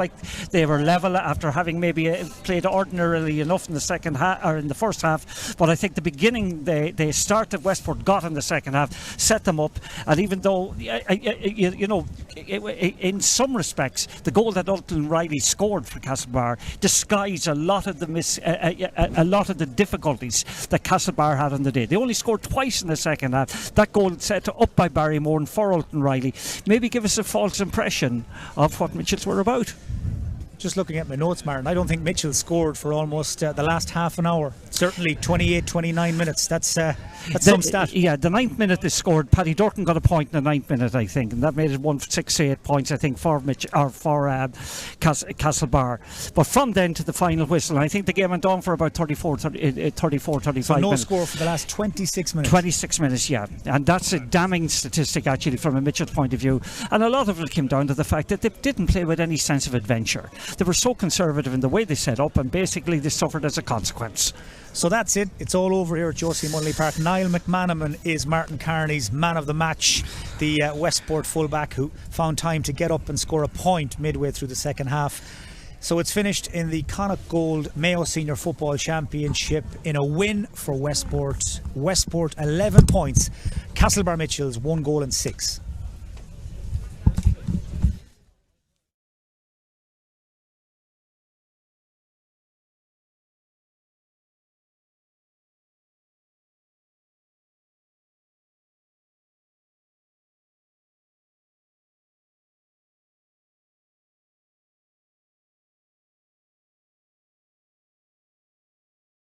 [SPEAKER 6] they were level after having maybe played ordinarily enough in the second half or in the first half. But I think the beginning, the start that Westport got in the second half set them up. And even though in some respects, the goal that Ultan Riley scored for Castlebar disguised a lot of the difficulties that Castlebar had on the day. They only scored twice in the second half. That goal set up by Barrymore and for Ultan Riley maybe give us a false impression of what Mitchells were about.
[SPEAKER 5] Just looking at my notes, Martin, I don't think Mitchell scored for almost the last half an hour. Certainly 29 minutes. That's some stat.
[SPEAKER 6] Yeah, the 9th minute they scored. Paddy Durkin got a point in the 9th minute, I think, and that made it 168 points, I think, for Castlebar. But from then to the final whistle, I think the game went on for about 35
[SPEAKER 5] so no
[SPEAKER 6] minutes.
[SPEAKER 5] Score for the last 26 minutes.
[SPEAKER 6] 26 minutes, yeah. And that's a damning statistic, actually, from a Mitchell point of view. And a lot of it came down to the fact that they didn't play with any sense of adventure. They were so conservative in the way they set up, and basically they suffered as a consequence.
[SPEAKER 5] So that's it. It's all over here at Josie Munnelly Park. Niall McManaman is Martin Carney's man of the match, the Westport fullback who found time to get up and score a point midway through the second half. So it's finished in the Connacht Gold Mayo Senior Football Championship in a win for Westport. Westport 11 points. Castlebar Mitchells 1 goal and 6.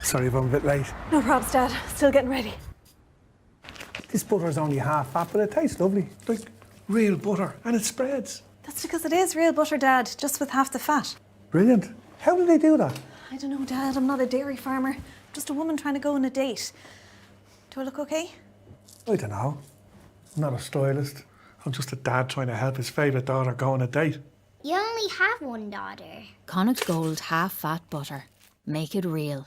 [SPEAKER 1] Sorry if I'm a bit late.
[SPEAKER 2] No props, Dad. Still getting ready.
[SPEAKER 1] This butter's only half fat, but it tastes lovely. Like real butter, and it spreads.
[SPEAKER 2] That's because it is real butter, Dad, just with half the fat.
[SPEAKER 1] Brilliant. How do they do that?
[SPEAKER 2] I don't know, Dad, I'm not a dairy farmer. Just a woman trying to go on a date. Do I look okay?
[SPEAKER 1] I don't know. I'm not a stylist. I'm just a dad trying to help his favourite daughter go on a date.
[SPEAKER 3] You only have one daughter.
[SPEAKER 4] Connacht Gold half fat butter. Make it real.